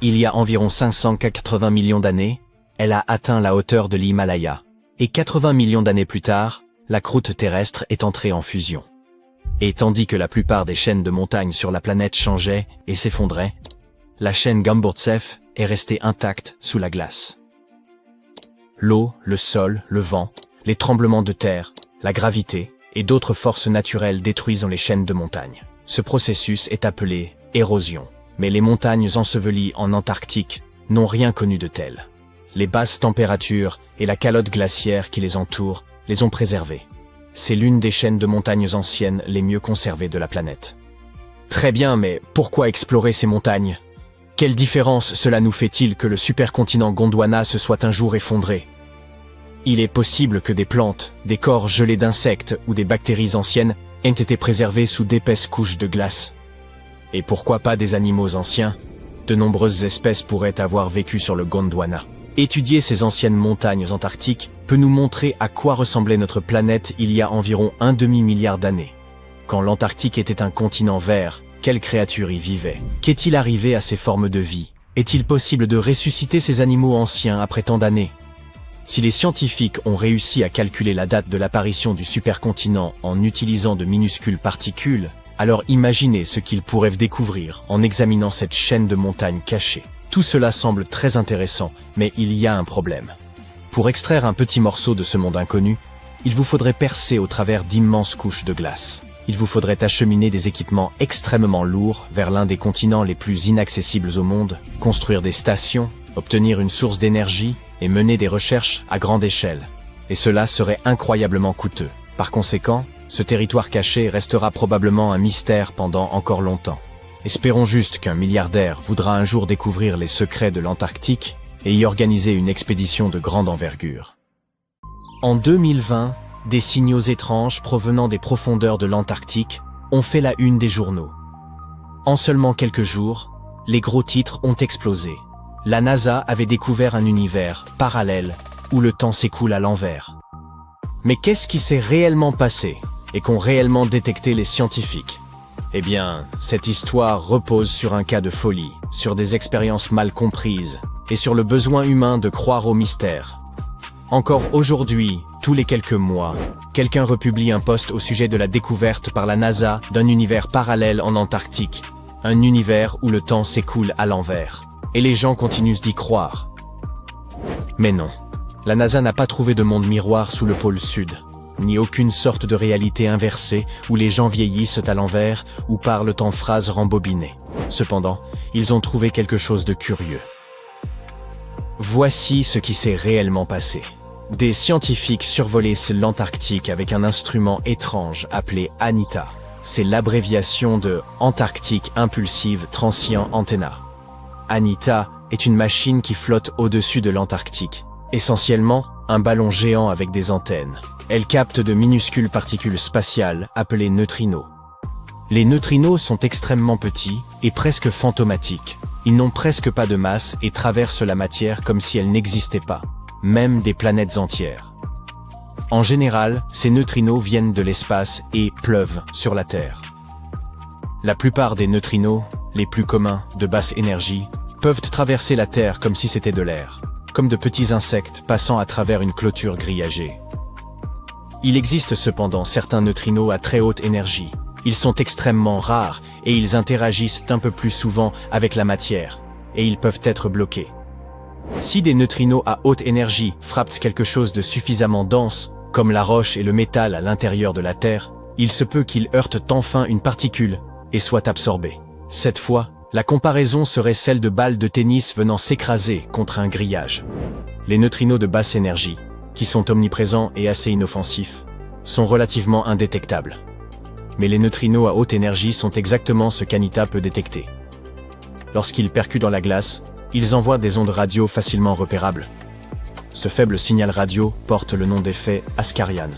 Il y a environ 580 millions d'années, elle a atteint la hauteur de l'Himalaya. Et 80 millions d'années plus tard, la croûte terrestre est entrée en fusion. Et tandis que la plupart des chaînes de montagnes sur la planète changeaient et s'effondraient, la chaîne Gamburtsev est restée intacte sous la glace. L'eau, le sol, le vent, les tremblements de terre, la gravité et d'autres forces naturelles détruisent les chaînes de montagnes. Ce processus est appelé érosion. Mais les montagnes ensevelies en Antarctique n'ont rien connu de tel. Les basses températures et la calotte glaciaire qui les entoure les ont préservées. C'est l'une des chaînes de montagnes anciennes les mieux conservées de la planète. Très bien, mais pourquoi explorer ces montagnes? Quelle différence cela nous fait-il que le supercontinent Gondwana se soit un jour effondré? Il est possible que des plantes, des corps gelés d'insectes ou des bactéries anciennes aient été préservés sous d'épaisses couches de glace. Et pourquoi pas des animaux anciens? De nombreuses espèces pourraient avoir vécu sur le Gondwana. Étudier ces anciennes montagnes antarctiques peut nous montrer à quoi ressemblait notre planète il y a environ un demi-milliard d'années. Quand l'Antarctique était un continent vert, quelles créatures y vivaient? Qu'est-il arrivé à ces formes de vie? Est-il possible de ressusciter ces animaux anciens après tant d'années? Si les scientifiques ont réussi à calculer la date de l'apparition du supercontinent en utilisant de minuscules particules, alors imaginez ce qu'ils pourraient découvrir en examinant cette chaîne de montagnes cachée. Tout cela semble très intéressant, mais il y a un problème. Pour extraire un petit morceau de ce monde inconnu, il vous faudrait percer au travers d'immenses couches de glace. Il vous faudrait acheminer des équipements extrêmement lourds vers l'un des continents les plus inaccessibles au monde, construire des stations, obtenir une source d'énergie et mener des recherches à grande échelle. Et cela serait incroyablement coûteux. Par conséquent, ce territoire caché restera probablement un mystère pendant encore longtemps. Espérons juste qu'un milliardaire voudra un jour découvrir les secrets de l'Antarctique et y organiser une expédition de grande envergure. En 2020, des signaux étranges provenant des profondeurs de l'Antarctique ont fait la une des journaux. En seulement quelques jours, les gros titres ont explosé. La NASA avait découvert un univers parallèle où le temps s'écoule à l'envers. Mais qu'est-ce qui s'est réellement passé et qu'ont réellement détecté les scientifiques? Eh bien, cette histoire repose sur un cas de folie, sur des expériences mal comprises et sur le besoin humain de croire au mystère. Encore aujourd'hui, tous les quelques mois, quelqu'un republie un post au sujet de la découverte par la NASA d'un univers parallèle en Antarctique, un univers où le temps s'écoule à l'envers. Et les gens continuent d'y croire. Mais non, la NASA n'a pas trouvé de monde miroir sous le pôle sud, ni aucune sorte de réalité inversée où les gens vieillissent à l'envers ou parlent en phrases rembobinées. Cependant, ils ont trouvé quelque chose de curieux. Voici ce qui s'est réellement passé. Des scientifiques survolaient l'Antarctique avec un instrument étrange appelé ANITA. C'est l'abréviation de Antarctic Impulsive Transient Antenna. ANITA est une machine qui flotte au-dessus de l'Antarctique. Essentiellement, un ballon géant avec des antennes. Elle capte de minuscules particules spatiales appelées neutrinos. Les neutrinos sont extrêmement petits et presque fantomatiques. Ils n'ont presque pas de masse et traversent la matière comme si elle n'existait pas, même des planètes entières. En général, ces neutrinos viennent de l'espace et pleuvent sur la Terre. La plupart des neutrinos, les plus communs, de basse énergie, peuvent traverser la Terre comme si c'était de l'air, comme de petits insectes passant à travers une clôture grillagée. Il existe cependant certains neutrinos à très haute énergie. Ils sont extrêmement rares et ils interagissent un peu plus souvent avec la matière, et ils peuvent être bloqués. Si des neutrinos à haute énergie frappent quelque chose de suffisamment dense, comme la roche et le métal à l'intérieur de la Terre, il se peut qu'ils heurtent enfin une particule et soient absorbés. Cette fois, la comparaison serait celle de balles de tennis venant s'écraser contre un grillage. Les neutrinos de basse énergie, qui sont omniprésents et assez inoffensifs, sont relativement indétectables. Mais les neutrinos à haute énergie sont exactement ce qu'ANITA peut détecter. Lorsqu'ils percutent dans la glace, ils envoient des ondes radio facilement repérables. Ce faible signal radio porte le nom d'effet Ascarian.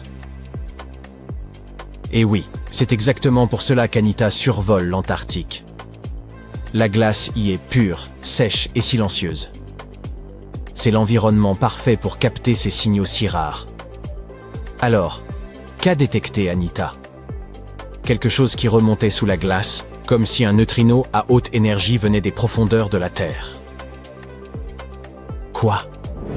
Et oui, c'est exactement pour cela qu'Anita survole l'Antarctique. La glace y est pure, sèche et silencieuse. C'est l'environnement parfait pour capter ces signaux si rares. Alors, qu'a détecté Anita? Quelque chose qui remontait sous la glace, comme si un neutrino à haute énergie venait des profondeurs de la Terre. Quoi?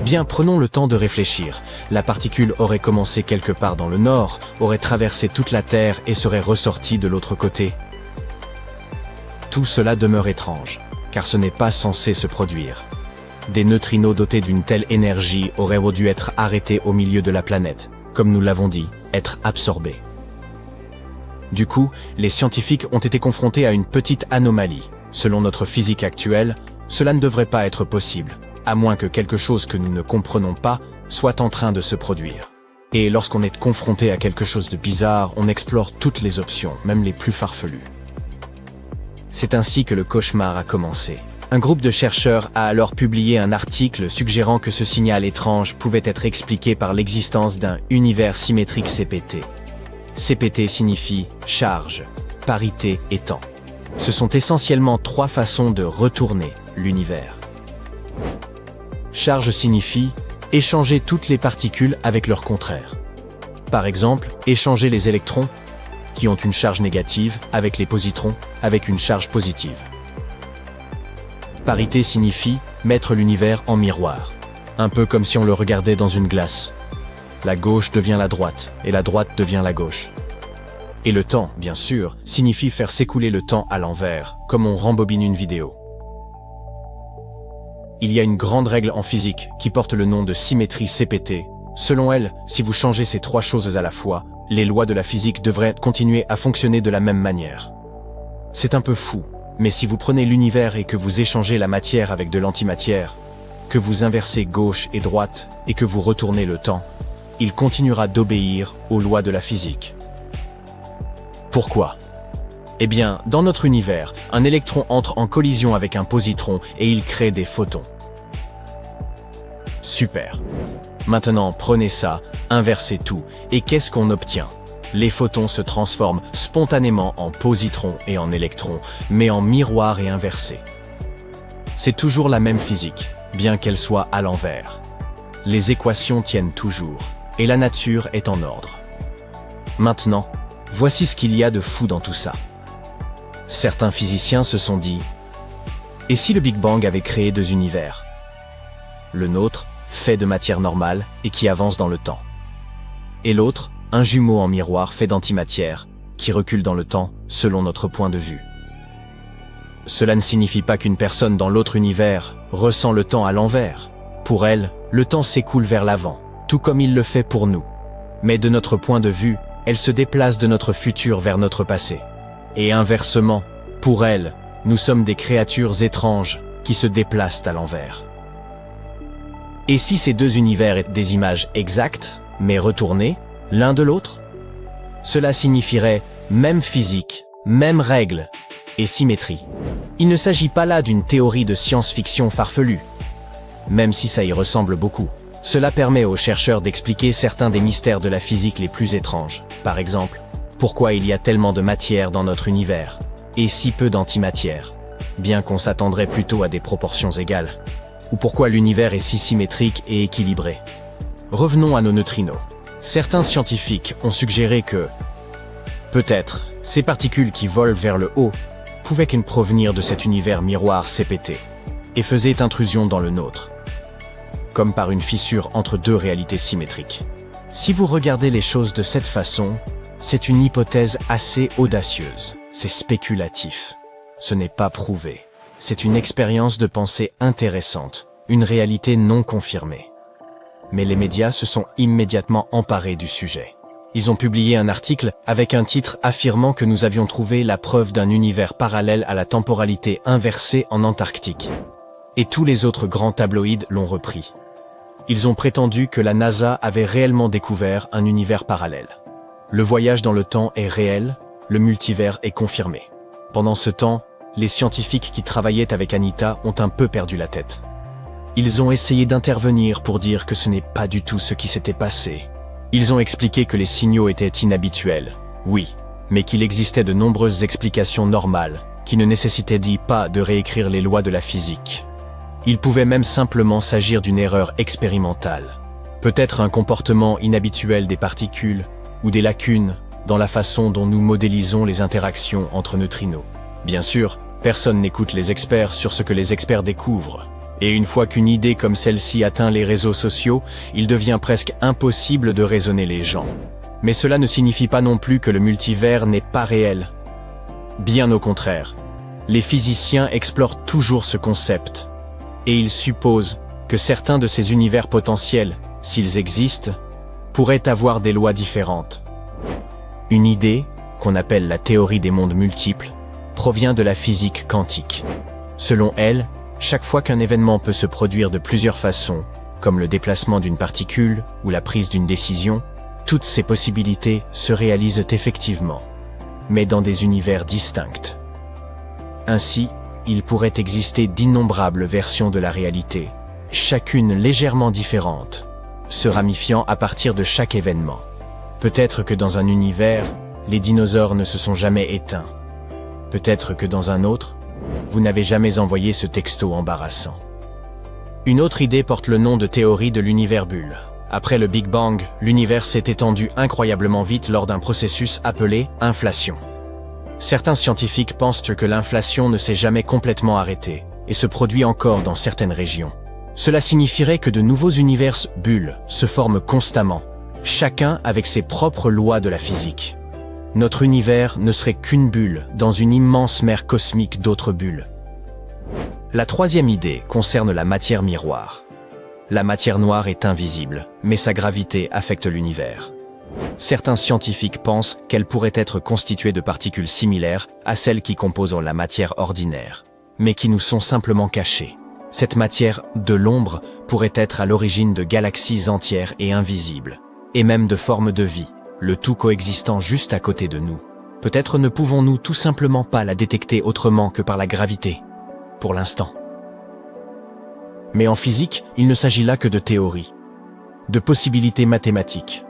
Bien, prenons le temps de réfléchir. La particule aurait commencé quelque part dans le nord, aurait traversé toute la Terre et serait ressortie de l'autre côté. Tout cela demeure étrange, car ce n'est pas censé se produire. Des neutrinos dotés d'une telle énergie auraient dû être arrêtés au milieu de la planète, comme nous l'avons dit, être absorbés. Du coup, les scientifiques ont été confrontés à une petite anomalie. Selon notre physique actuelle, cela ne devrait pas être possible, à moins que quelque chose que nous ne comprenons pas soit en train de se produire. Et lorsqu'on est confronté à quelque chose de bizarre, on explore toutes les options, même les plus farfelues. C'est ainsi que le cauchemar a commencé. Un groupe de chercheurs a alors publié un article suggérant que ce signal étrange pouvait être expliqué par l'existence d'un univers symétrique CPT. CPT signifie charge, parité et temps. Ce sont essentiellement trois façons de retourner l'univers. Charge signifie échanger toutes les particules avec leur contraire. Par exemple, échanger les électrons, qui ont une charge négative, avec les positrons, avec une charge positive. Parité signifie mettre l'univers en miroir, un peu comme si on le regardait dans une glace. La gauche devient la droite, et la droite devient la gauche. Et le temps, bien sûr, signifie faire s'écouler le temps à l'envers, comme on rembobine une vidéo. Il y a une grande règle en physique qui porte le nom de symétrie CPT. Selon elle, si vous changez ces trois choses à la fois, les lois de la physique devraient continuer à fonctionner de la même manière. C'est un peu fou, mais si vous prenez l'univers et que vous échangez la matière avec de l'antimatière, que vous inversez gauche et droite et que vous retournez le temps, il continuera d'obéir aux lois de la physique. Pourquoi? Eh bien, dans notre univers, un électron entre en collision avec un positron et il crée des photons. Super. Maintenant, prenez ça, inversez tout, et qu'est-ce qu'on obtient? Les photons se transforment spontanément en positrons et en électrons, mais en miroir et inversés. C'est toujours la même physique, bien qu'elle soit à l'envers. Les équations tiennent toujours, et la nature est en ordre. Maintenant, voici ce qu'il y a de fou dans tout ça. Certains physiciens se sont dit « Et si le Big Bang avait créé deux univers? Le nôtre, fait de matière normale et qui avance dans le temps. Et l'autre, un jumeau en miroir fait d'antimatière, qui recule dans le temps, selon notre point de vue. Cela ne signifie pas qu'une personne dans l'autre univers ressent le temps à l'envers. Pour elle, le temps s'écoule vers l'avant, tout comme il le fait pour nous. Mais de notre point de vue, elle se déplace de notre futur vers notre passé. Et inversement, pour elle, nous sommes des créatures étranges qui se déplacent à l'envers. Et si ces deux univers étaient des images exactes, mais retournées, l'un de l'autre? Cela signifierait même physique, même règles et symétrie. Il ne s'agit pas là d'une théorie de science-fiction farfelue, même si ça y ressemble beaucoup. Cela permet aux chercheurs d'expliquer certains des mystères de la physique les plus étranges. Par exemple, pourquoi il y a tellement de matière dans notre univers, et si peu d'antimatière, bien qu'on s'attendrait plutôt à des proportions égales. Ou pourquoi l'univers est si symétrique et équilibré. Revenons à nos neutrinos. Certains scientifiques ont suggéré que, peut-être, ces particules qui volent vers le haut pouvaient provenir de cet univers miroir CPT, et faisaient intrusion dans le nôtre, comme par une fissure entre deux réalités symétriques. Si vous regardez les choses de cette façon, c'est une hypothèse assez audacieuse. C'est spéculatif. Ce n'est pas prouvé. C'est une expérience de pensée intéressante, une réalité non confirmée. Mais les médias se sont immédiatement emparés du sujet. Ils ont publié un article avec un titre affirmant que nous avions trouvé la preuve d'un univers parallèle à la temporalité inversée en Antarctique. Et tous les autres grands tabloïds l'ont repris. Ils ont prétendu que la NASA avait réellement découvert un univers parallèle. Le voyage dans le temps est réel, le multivers est confirmé. Pendant ce temps, les scientifiques qui travaillaient avec Anita ont un peu perdu la tête. Ils ont essayé d'intervenir pour dire que ce n'est pas du tout ce qui s'était passé. Ils ont expliqué que les signaux étaient inhabituels, Oui, mais qu'il existait de nombreuses explications normales, qui ne nécessitaient pas de réécrire les lois de la physique. Il pouvait même simplement s'agir d'une erreur expérimentale. Peut-être un comportement inhabituel des particules, ou des lacunes dans la façon dont nous modélisons les interactions entre neutrinos. Bien sûr, personne n'écoute les experts sur ce que les experts découvrent. Et une fois qu'une idée comme celle-ci atteint les réseaux sociaux, il devient presque impossible de raisonner les gens. Mais cela ne signifie pas non plus que le multivers n'est pas réel. Bien au contraire, les physiciens explorent toujours ce concept, et ils supposent que certains de ces univers potentiels, s'ils existent, pourraient avoir des lois différentes. Une idée, qu'on appelle la théorie des mondes multiples, provient de la physique quantique. Selon elle, chaque fois qu'un événement peut se produire de plusieurs façons, comme le déplacement d'une particule ou la prise d'une décision, toutes ces possibilités se réalisent effectivement, mais dans des univers distincts. Ainsi, il pourrait exister d'innombrables versions de la réalité, chacune légèrement différente, se ramifiant à partir de chaque événement. Peut-être que dans un univers, les dinosaures ne se sont jamais éteints. Peut-être que dans un autre, vous n'avez jamais envoyé ce texto embarrassant. Une autre idée porte le nom de théorie de l'univers bulle. Après le Big Bang, l'univers s'est étendu incroyablement vite lors d'un processus appelé inflation. Certains scientifiques pensent que l'inflation ne s'est jamais complètement arrêtée et se produit encore dans certaines régions. Cela signifierait que de nouveaux univers bulles se forment constamment, chacun avec ses propres lois de la physique. Notre univers ne serait qu'une bulle dans une immense mer cosmique d'autres bulles. La troisième idée concerne la matière miroir. La matière noire est invisible, mais sa gravité affecte l'univers. Certains scientifiques pensent qu'elle pourrait être constituée de particules similaires à celles qui composent la matière ordinaire, mais qui nous sont simplement cachées. Cette matière de l'ombre pourrait être à l'origine de galaxies entières et invisibles, et même de formes de vie, le tout coexistant juste à côté de nous. Peut-être ne pouvons-nous tout simplement pas la détecter autrement que par la gravité, pour l'instant. Mais en physique, il ne s'agit là que de théories, de possibilités mathématiques.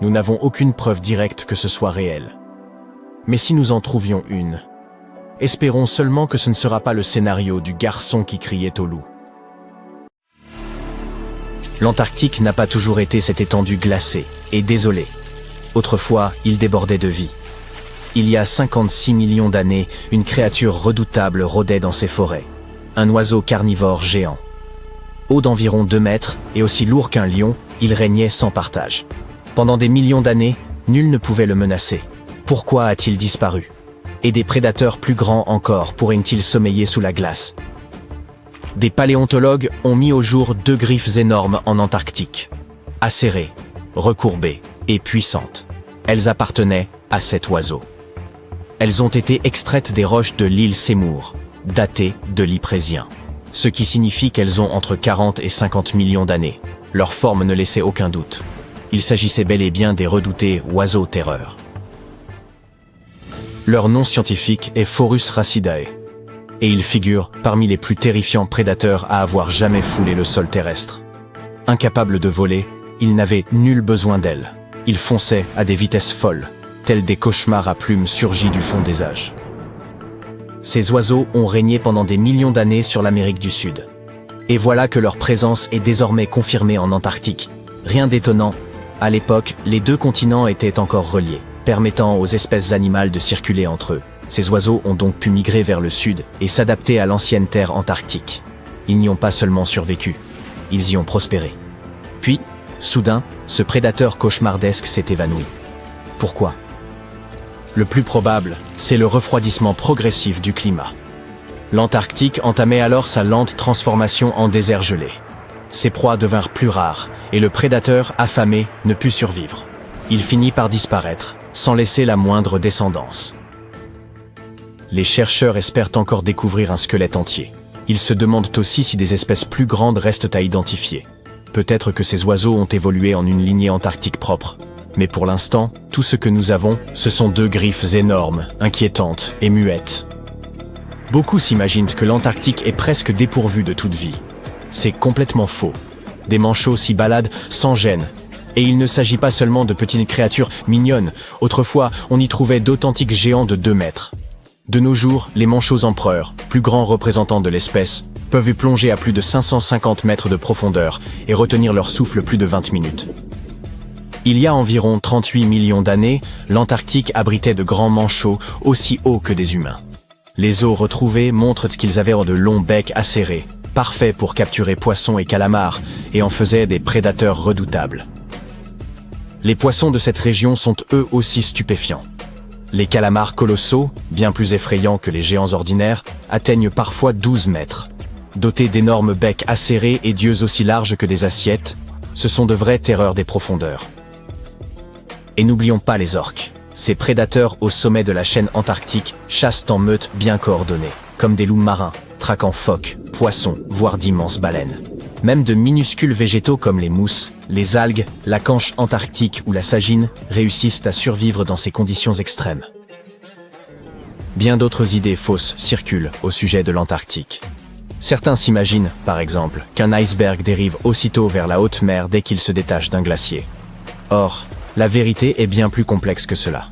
Nous n'avons aucune preuve directe que ce soit réel. Mais si nous en trouvions une, espérons seulement que ce ne sera pas le scénario du garçon qui criait au loup. L'Antarctique n'a pas toujours été cette étendue glacée et désolée. Autrefois, il débordait de vie. Il y a 56 millions d'années, une créature redoutable rôdait dans ces forêts. Un oiseau carnivore géant. Haut d'environ 2 mètres et aussi lourd qu'un lion, il régnait sans partage. Pendant des millions d'années, nul ne pouvait le menacer. Pourquoi a-t-il disparu? Et des prédateurs plus grands encore pourraient-ils sommeiller sous la glace? Des paléontologues ont mis au jour 2 griffes énormes en Antarctique. Acérées, recourbées et puissantes. Elles appartenaient à cet oiseau. Elles ont été extraites des roches de l'île Seymour, datées de l'Yprésien. Ce qui signifie qu'elles ont entre 40 et 50 millions d'années. Leur forme ne laissait aucun doute. Il s'agissait bel et bien des redoutés oiseaux terreurs. Leur nom scientifique est Phorus racidae, et ils figurent parmi les plus terrifiants prédateurs à avoir jamais foulé le sol terrestre. Incapables de voler, ils n'avaient nul besoin d'ailes. Ils fonçaient à des vitesses folles, tels des cauchemars à plumes surgis du fond des âges. Ces oiseaux ont régné pendant des millions d'années sur l'Amérique du Sud. Et voilà que leur présence est désormais confirmée en Antarctique. Rien d'étonnant, à l'époque, les 2 continents étaient encore reliés, permettant aux espèces animales de circuler entre eux. Ces oiseaux ont donc pu migrer vers le sud et s'adapter à l'ancienne terre antarctique. Ils n'y ont pas seulement survécu, ils y ont prospéré. Puis, soudain, ce prédateur cauchemardesque s'est évanoui. Pourquoi ? Le plus probable, c'est le refroidissement progressif du climat. L'Antarctique entamait alors sa lente transformation en désert gelé. Ses proies devinrent plus rares, et le prédateur, affamé, ne put survivre. Il finit par disparaître, sans laisser la moindre descendance. Les chercheurs espèrent encore découvrir un squelette entier. Ils se demandent aussi si des espèces plus grandes restent à identifier. Peut-être que ces oiseaux ont évolué en une lignée antarctique propre. Mais pour l'instant, tout ce que nous avons, ce sont 2 griffes énormes, inquiétantes et muettes. Beaucoup s'imaginent que l'Antarctique est presque dépourvu de toute vie. C'est complètement faux. Des manchots s'y baladent sans gêne, Et il ne s'agit pas seulement de petites créatures mignonnes. Autrefois, on y trouvait d'authentiques géants de 2 mètres. De nos jours, les manchots empereurs, plus grands représentants de l'espèce, peuvent y plonger à plus de 550 mètres de profondeur et retenir leur souffle plus de 20 minutes. Il y a environ 38 millions d'années, l'Antarctique abritait de grands manchots aussi hauts que des humains. Les os retrouvés montrent qu'ils avaient de longs becs acérés, parfaits pour capturer poissons et calamars, et en faisaient des prédateurs redoutables. Les poissons de cette région sont eux aussi stupéfiants. Les calamars colossaux, bien plus effrayants que les géants ordinaires, atteignent parfois 12 mètres. Dotés d'énormes becs acérés et d'yeux aussi larges que des assiettes, ce sont de vraies terreurs des profondeurs. Et n'oublions pas les orques. Ces prédateurs au sommet de la chaîne antarctique chassent en meute bien coordonnées, comme des loups marins, traquant phoques, poissons, voire d'immenses baleines. Même de minuscules végétaux comme les mousses, les algues, la canche antarctique ou la sagine réussissent à survivre dans ces conditions extrêmes. Bien d'autres idées fausses circulent au sujet de l'Antarctique. Certains s'imaginent, par exemple, qu'un iceberg dérive aussitôt vers la haute mer dès qu'il se détache d'un glacier. Or, la vérité est bien plus complexe que cela.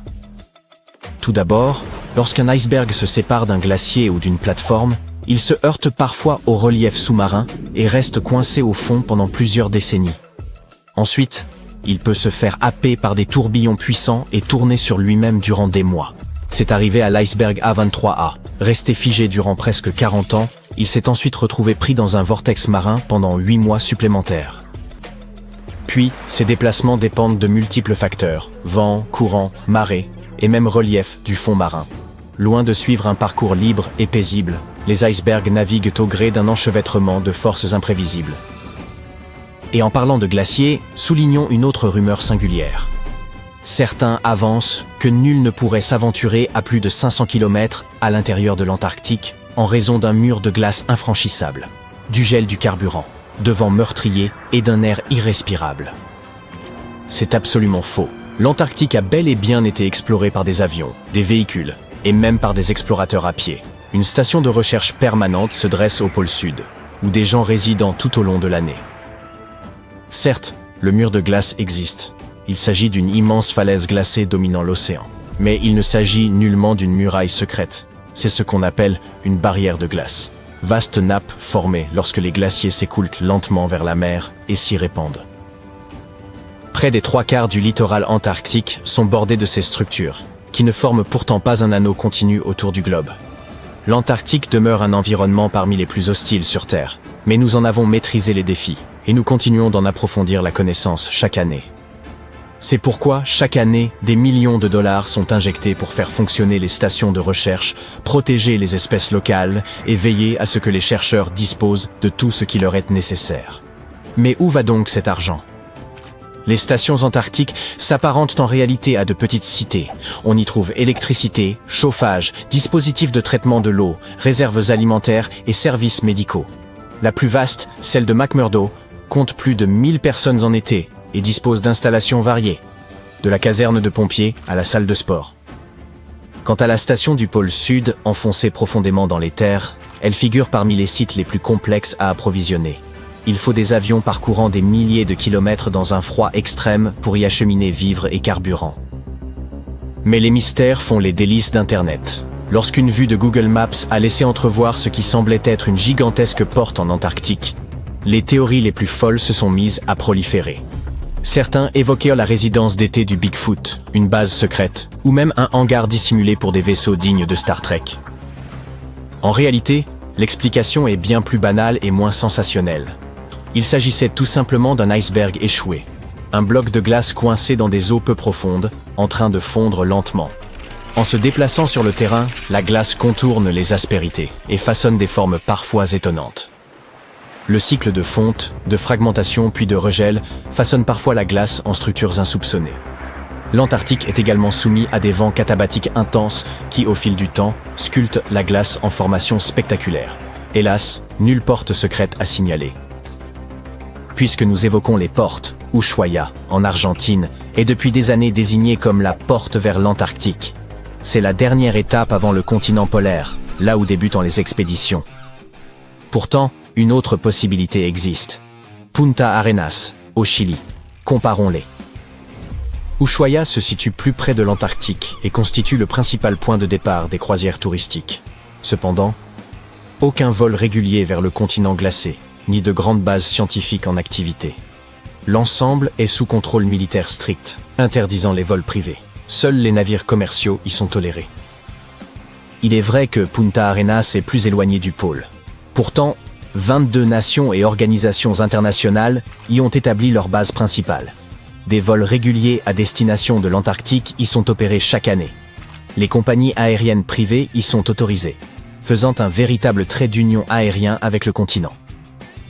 Tout d'abord, lorsqu'un iceberg se sépare d'un glacier ou d'une plateforme, il se heurte parfois au relief sous-marin et reste coincé au fond pendant plusieurs décennies. Ensuite, il peut se faire happer par des tourbillons puissants et tourner sur lui-même durant des mois. C'est arrivé à l'iceberg A23A. Resté figé durant presque 40 ans, il s'est ensuite retrouvé pris dans un vortex marin pendant 8 mois supplémentaires. Puis, ces déplacements dépendent de multiples facteurs, vent, courant, marée, et même relief du fond marin. Loin de suivre un parcours libre et paisible, les icebergs naviguent au gré d'un enchevêtrement de forces imprévisibles. Et en parlant de glaciers, soulignons une autre rumeur singulière. Certains avancent que nul ne pourrait s'aventurer à plus de 500 km à l'intérieur de l'Antarctique en raison d'un mur de glace infranchissable, du gel du carburant, de vents meurtriers et d'un air irrespirable. C'est absolument faux. L'Antarctique a bel et bien été explorée par des avions, des véhicules, et même par des explorateurs à pied. Une station de recherche permanente se dresse au pôle Sud, où des gens résident tout au long de l'année. Certes, le mur de glace existe. Il s'agit d'une immense falaise glacée dominant l'océan. Mais il ne s'agit nullement d'une muraille secrète. C'est ce qu'on appelle une barrière de glace. Vaste nappe formée lorsque les glaciers s'écoulent lentement vers la mer et s'y répandent. Près des 3/4 du littoral antarctique sont bordés de ces structures, qui ne forment pourtant pas un anneau continu autour du globe. L'Antarctique demeure un environnement parmi les plus hostiles sur Terre, mais nous en avons maîtrisé les défis, et nous continuons d'en approfondir la connaissance chaque année. C'est pourquoi, chaque année, des millions de dollars sont injectés pour faire fonctionner les stations de recherche, protéger les espèces locales et veiller à ce que les chercheurs disposent de tout ce qui leur est nécessaire. Mais où va donc cet argent ? Les stations antarctiques s'apparentent en réalité à de petites cités. On y trouve électricité, chauffage, dispositifs de traitement de l'eau, réserves alimentaires et services médicaux. La plus vaste, celle de McMurdo, compte plus de 1000 personnes en été et dispose d'installations variées, de la caserne de pompiers à la salle de sport. Quant à la station du pôle Sud, enfoncée profondément dans les terres, elle figure parmi les sites les plus complexes à approvisionner. Il faut des avions parcourant des milliers de kilomètres dans un froid extrême pour y acheminer vivres et carburant. Mais les mystères font les délices d'Internet. Lorsqu'une vue de Google Maps a laissé entrevoir ce qui semblait être une gigantesque porte en Antarctique, les théories les plus folles se sont mises à proliférer. Certains évoquèrent la résidence d'été du Bigfoot, une base secrète, ou même un hangar dissimulé pour des vaisseaux dignes de Star Trek. En réalité, l'explication est bien plus banale et moins sensationnelle. Il s'agissait tout simplement d'un iceberg échoué, un bloc de glace coincé dans des eaux peu profondes, en train de fondre lentement. En se déplaçant sur le terrain, la glace contourne les aspérités et façonne des formes parfois étonnantes. Le cycle de fonte, de fragmentation puis de regel façonne parfois la glace en structures insoupçonnées. L'Antarctique est également soumis à des vents catabatiques intenses qui, au fil du temps, sculptent la glace en formations spectaculaires. Hélas, nulle porte secrète à signaler. Puisque nous évoquons les portes, Ushuaia, en Argentine, est depuis des années désignée comme la porte vers l'Antarctique. C'est la dernière étape avant le continent polaire, là où débutent les expéditions. Pourtant, une autre possibilité existe. Punta Arenas, au Chili, Comparons-les. Ushuaia se situe plus près de l'Antarctique et constitue le principal point de départ des croisières touristiques. Cependant, aucun vol régulier vers le continent glacé, ni de grandes bases scientifiques en activité. L'ensemble est sous contrôle militaire strict, interdisant les vols privés. Seuls les navires commerciaux y sont tolérés. Il est vrai que Punta Arenas est plus éloigné du pôle. Pourtant, 22 nations et organisations internationales y ont établi leur base principale. Des vols réguliers à destination de l'Antarctique y sont opérés chaque année. Les compagnies aériennes privées y sont autorisées, faisant un véritable trait d'union aérien avec le continent.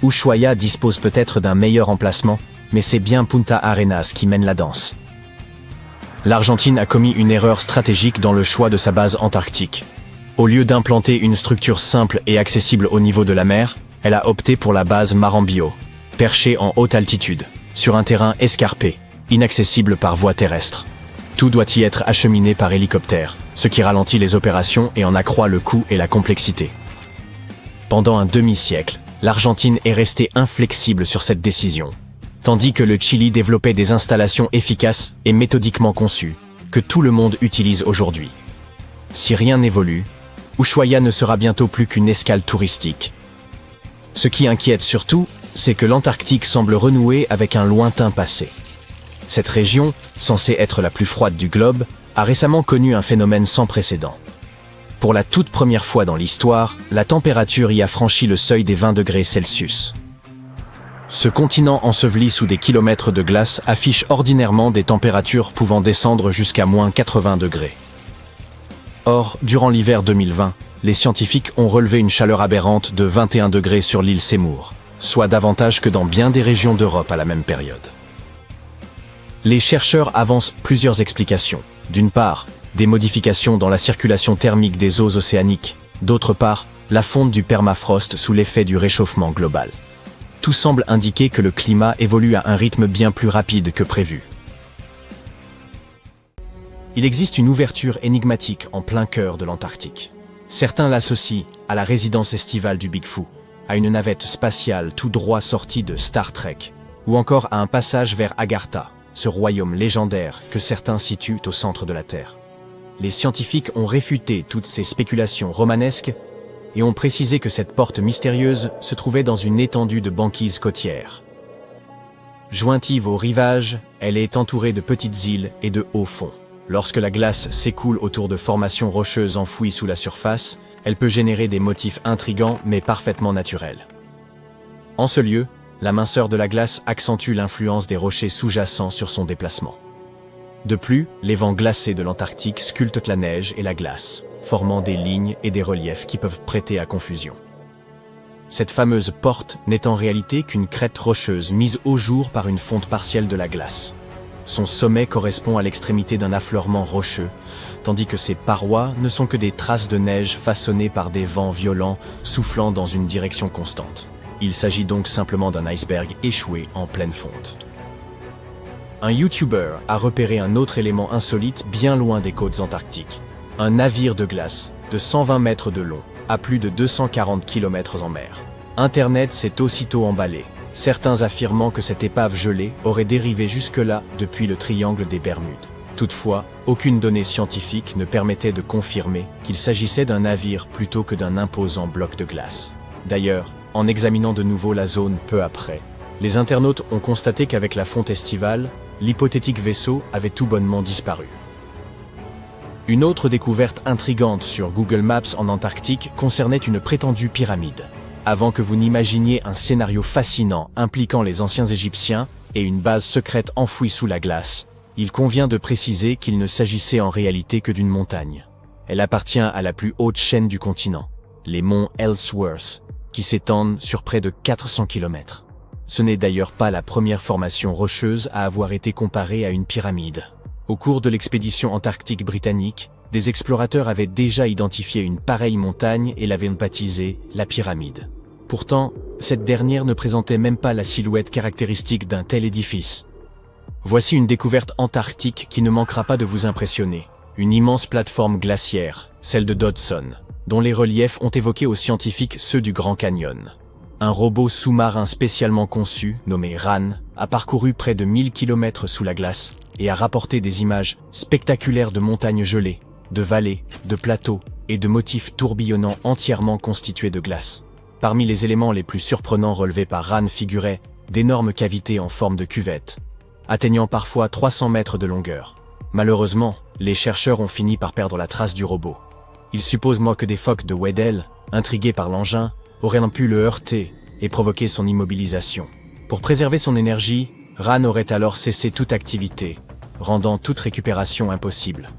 Ushuaia dispose peut-être d'un meilleur emplacement, mais c'est bien Punta Arenas qui mène la danse. L'Argentine a commis une erreur stratégique dans le choix de sa base antarctique. Au lieu d'implanter une structure simple et accessible au niveau de la mer, elle a opté pour la base Marambio, perchée en haute altitude, sur un terrain escarpé, inaccessible par voie terrestre. Tout doit y être acheminé par hélicoptère, ce qui ralentit les opérations et en accroît le coût et la complexité. Pendant un demi-siècle, l'Argentine est restée inflexible sur cette décision, tandis que le Chili développait des installations efficaces et méthodiquement conçues, que tout le monde utilise aujourd'hui. Si rien n'évolue, Ushuaia ne sera bientôt plus qu'une escale touristique. Ce qui inquiète surtout, c'est que l'Antarctique semble renouer avec un lointain passé. Cette région, censée être la plus froide du globe, a récemment connu un phénomène sans précédent. Pour la toute première fois dans l'histoire, la température y a franchi le seuil des 20 degrés Celsius. Ce continent enseveli sous des kilomètres de glace affiche ordinairement des températures pouvant descendre jusqu'à moins 80 degrés. Or, durant l'hiver 2020, les scientifiques ont relevé une chaleur aberrante de 21 degrés sur l'île Seymour, soit davantage que dans bien des régions d'Europe à la même période. Les chercheurs avancent plusieurs explications. D'une part, des modifications dans la circulation thermique des eaux océaniques. D'autre part, la fonte du permafrost sous l'effet du réchauffement global. Tout semble indiquer que le climat évolue à un rythme bien plus rapide que prévu. Il existe une ouverture énigmatique en plein cœur de l'Antarctique. Certains l'associent à la résidence estivale du Big Foot, à une navette spatiale tout droit sortie de Star Trek, ou encore à un passage vers Agartha, ce royaume légendaire que certains situent au centre de la Terre. Les scientifiques ont réfuté toutes ces spéculations romanesques et ont précisé que cette porte mystérieuse se trouvait dans une étendue de banquise côtière. Jointive au rivage, elle est entourée de petites îles et de hauts fonds. Lorsque la glace s'écoule autour de formations rocheuses enfouies sous la surface, elle peut générer des motifs intrigants mais parfaitement naturels. En ce lieu, la minceur de la glace accentue l'influence des rochers sous-jacents sur son déplacement. De plus, les vents glacés de l'Antarctique sculptent la neige et la glace, formant des lignes et des reliefs qui peuvent prêter à confusion. Cette fameuse porte n'est en réalité qu'une crête rocheuse mise au jour par une fonte partielle de la glace. Son sommet correspond à l'extrémité d'un affleurement rocheux, tandis que ses parois ne sont que des traces de neige façonnées par des vents violents soufflant dans une direction constante. Il s'agit donc simplement d'un iceberg échoué en pleine fonte. Un YouTuber a repéré un autre élément insolite bien loin des côtes antarctiques. Un navire de glace de 120 mètres de long, à plus de 240 km en mer. Internet s'est aussitôt emballé, certains affirmant que cette épave gelée aurait dérivé jusque-là depuis le triangle des Bermudes. Toutefois, aucune donnée scientifique ne permettait de confirmer qu'il s'agissait d'un navire plutôt que d'un imposant bloc de glace. D'ailleurs, en examinant de nouveau la zone peu après, les internautes ont constaté qu'avec la fonte estivale, l'hypothétique vaisseau avait tout bonnement disparu. Une autre découverte intrigante sur Google Maps en Antarctique concernait une prétendue pyramide. Avant que vous n'imaginiez un scénario fascinant impliquant les anciens Égyptiens et une base secrète enfouie sous la glace, il convient de préciser qu'il ne s'agissait en réalité que d'une montagne. Elle appartient à la plus haute chaîne du continent, les monts Ellsworth, qui s'étendent sur près de 400 km. Ce n'est d'ailleurs pas la première formation rocheuse à avoir été comparée à une pyramide. Au cours de l'expédition antarctique britannique, des explorateurs avaient déjà identifié une pareille montagne et l'avaient baptisée la pyramide. Pourtant, cette dernière ne présentait même pas la silhouette caractéristique d'un tel édifice. Voici une découverte antarctique qui ne manquera pas de vous impressionner. Une immense plateforme glaciaire, celle de Dodson, dont les reliefs ont évoqué aux scientifiques ceux du Grand Canyon. Un robot sous-marin spécialement conçu, nommé RAN, a parcouru près de 1000 km sous la glace et a rapporté des images spectaculaires de montagnes gelées, de vallées, de plateaux et de motifs tourbillonnants entièrement constitués de glace. Parmi les éléments les plus surprenants relevés par RAN figuraient d'énormes cavités en forme de cuvette, atteignant parfois 300 mètres de longueur. Malheureusement, les chercheurs ont fini par perdre la trace du robot. Ils supposent que des phoques de Weddell, intrigués par l'engin, auraient pu le heurter et provoquer son immobilisation. Pour préserver son énergie, RAN aurait alors cessé toute activité, rendant toute récupération impossible.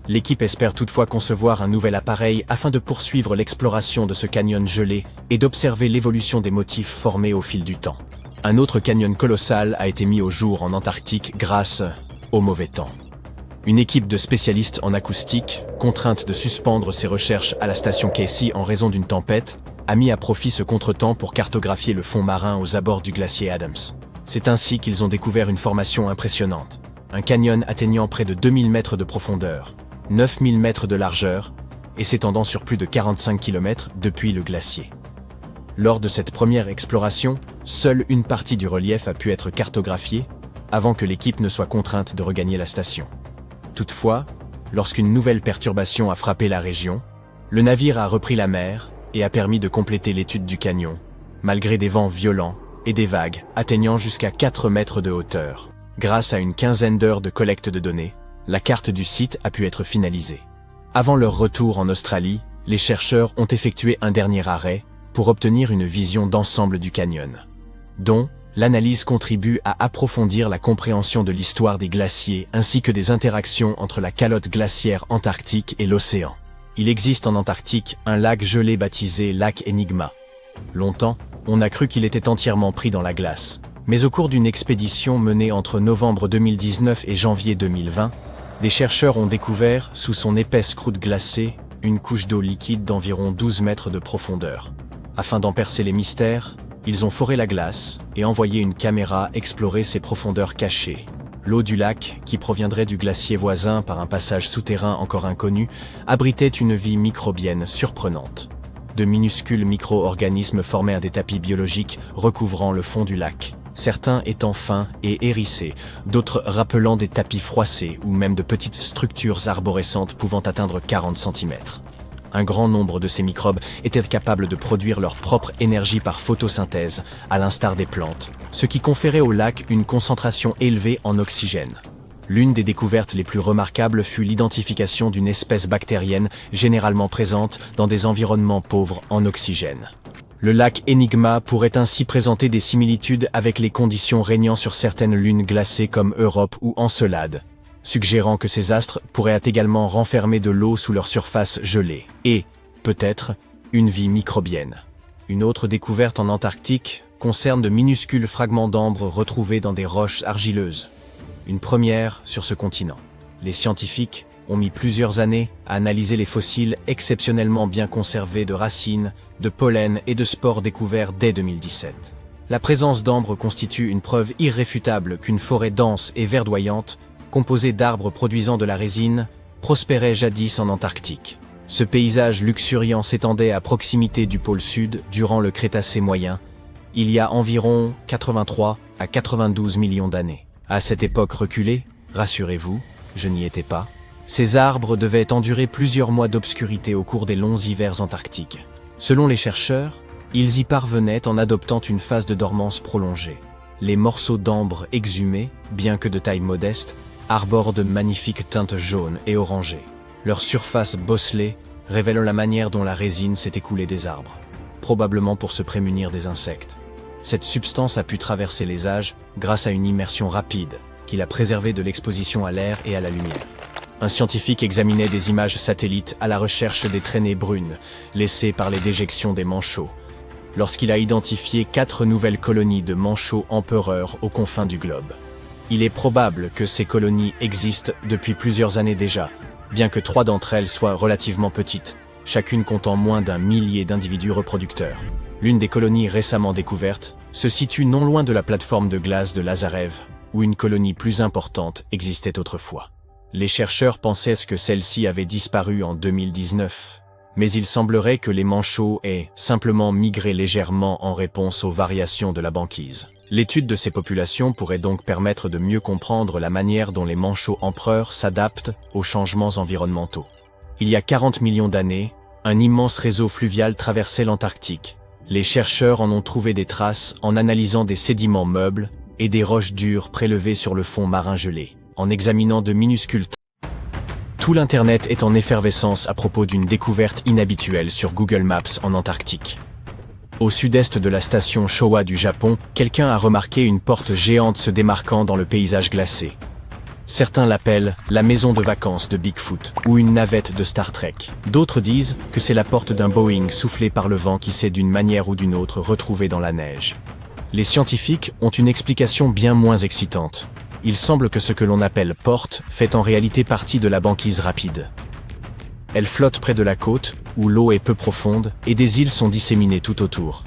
L'équipe espère toutefois concevoir un nouvel appareil afin de poursuivre l'exploration de ce canyon gelé et d'observer l'évolution des motifs formés au fil du temps. Un autre canyon colossal a été mis au jour en Antarctique grâce au mauvais temps. Une équipe de spécialistes en acoustique, contrainte de suspendre ses recherches à la station Casey en raison d'une tempête, a mis à profit ce contretemps pour cartographier le fond marin aux abords du glacier Adams. C'est ainsi qu'ils ont découvert une formation impressionnante. Un canyon atteignant près de 2000 mètres de profondeur, 9000 mètres de largeur et s'étendant sur plus de 45 km depuis le glacier. Lors de cette première exploration, seule une partie du relief a pu être cartographiée avant que l'équipe ne soit contrainte de regagner la station. Toutefois, lorsqu'une nouvelle perturbation a frappé la région, le navire a repris la mer et a permis de compléter l'étude du canyon, malgré des vents violents et des vagues atteignant jusqu'à 4 mètres de hauteur. Grâce à une quinzaine d'heures de collecte de données, la carte du site a pu être finalisée. Avant leur retour en Australie, les chercheurs ont effectué un dernier arrêt pour obtenir une vision d'ensemble du canyon, dont l'analyse contribue à approfondir la compréhension de l'histoire des glaciers ainsi que des interactions entre la calotte glaciaire antarctique et l'océan. Il existe en Antarctique un lac gelé baptisé lac Enigma. Longtemps, on a cru qu'il était entièrement pris dans la glace. Mais au cours d'une expédition menée entre novembre 2019 et janvier 2020, des chercheurs ont découvert, sous son épaisse croûte glacée, une couche d'eau liquide d'environ 12 mètres de profondeur. Afin d'en percer les mystères, ils ont foré la glace et envoyé une caméra explorer ses profondeurs cachées. L'eau du lac, qui proviendrait du glacier voisin par un passage souterrain encore inconnu, abritait une vie microbienne surprenante. De minuscules micro-organismes formaient des tapis biologiques recouvrant le fond du lac, certains étant fins et hérissés, d'autres rappelant des tapis froissés ou même de petites structures arborescentes pouvant atteindre 40 cm. Un grand nombre de ces microbes étaient capables de produire leur propre énergie par photosynthèse, à l'instar des plantes, ce qui conférait au lac une concentration élevée en oxygène. L'une des découvertes les plus remarquables fut l'identification d'une espèce bactérienne généralement présente dans des environnements pauvres en oxygène. Le lac Enigma pourrait ainsi présenter des similitudes avec les conditions régnant sur certaines lunes glacées comme Europe ou Encelade, suggérant que ces astres pourraient également renfermer de l'eau sous leur surface gelée, et, peut-être, une vie microbienne. Une autre découverte en Antarctique concerne de minuscules fragments d'ambre retrouvés dans des roches argileuses. Une première sur ce continent. Les scientifiques ont mis plusieurs années à analyser les fossiles exceptionnellement bien conservés de racines, de pollen et de spores découverts dès 2017. La présence d'ambre constitue une preuve irréfutable qu'une forêt dense et verdoyante, composée d'arbres produisant de la résine, prospérait jadis en Antarctique. Ce paysage luxuriant s'étendait à proximité du pôle sud durant le Crétacé moyen, il y a environ 83 à 92 millions d'années. À cette époque reculée, rassurez-vous, je n'y étais pas, ces arbres devaient endurer plusieurs mois d'obscurité au cours des longs hivers antarctiques. Selon les chercheurs, ils y parvenaient en adoptant une phase de dormance prolongée. Les morceaux d'ambre exhumés, bien que de taille modeste, arborent de magnifiques teintes jaunes et orangées. Leur surface bosselée révèle la manière dont la résine s'est écoulée des arbres, probablement pour se prémunir des insectes. Cette substance a pu traverser les âges grâce à une immersion rapide qui l'a préservée de l'exposition à l'air et à la lumière. Un scientifique examinait des images satellites à la recherche des traînées brunes laissées par les déjections des manchots, lorsqu'il a identifié 4 nouvelles colonies de manchots empereurs aux confins du globe. Il est probable que ces colonies existent depuis plusieurs années déjà, bien que 3 d'entre elles soient relativement petites, chacune comptant moins d'1 millier d'individus reproducteurs. L'une des colonies récemment découvertes se situe non loin de la plateforme de glace de Lazarev, où une colonie plus importante existait autrefois. Les chercheurs pensaient que celle-ci avait disparu en 2019, mais il semblerait que les manchots aient simplement migré légèrement en réponse aux variations de la banquise. L'étude de ces populations pourrait donc permettre de mieux comprendre la manière dont les manchots empereurs s'adaptent aux changements environnementaux. Il y a 40 millions d'années, un immense réseau fluvial traversait l'Antarctique. Les chercheurs en ont trouvé des traces en analysant des sédiments meubles et des roches dures prélevées sur le fond marin gelé. En examinant de minuscules Tout l'Internet est en effervescence à propos d'une découverte inhabituelle sur Google Maps en Antarctique. Au sud-est de la station Showa du Japon, quelqu'un a remarqué une porte géante se démarquant dans le paysage glacé. Certains l'appellent la maison de vacances de Bigfoot ou une navette de Star Trek. D'autres disent que c'est la porte d'un Boeing soufflé par le vent qui s'est d'une manière ou d'une autre retrouvé dans la neige. Les scientifiques ont une explication bien moins excitante. Il semble que ce que l'on appelle porte fait en réalité partie de la banquise rapide. Elle flotte près de la côte, où l'eau est peu profonde, et des îles sont disséminées tout autour.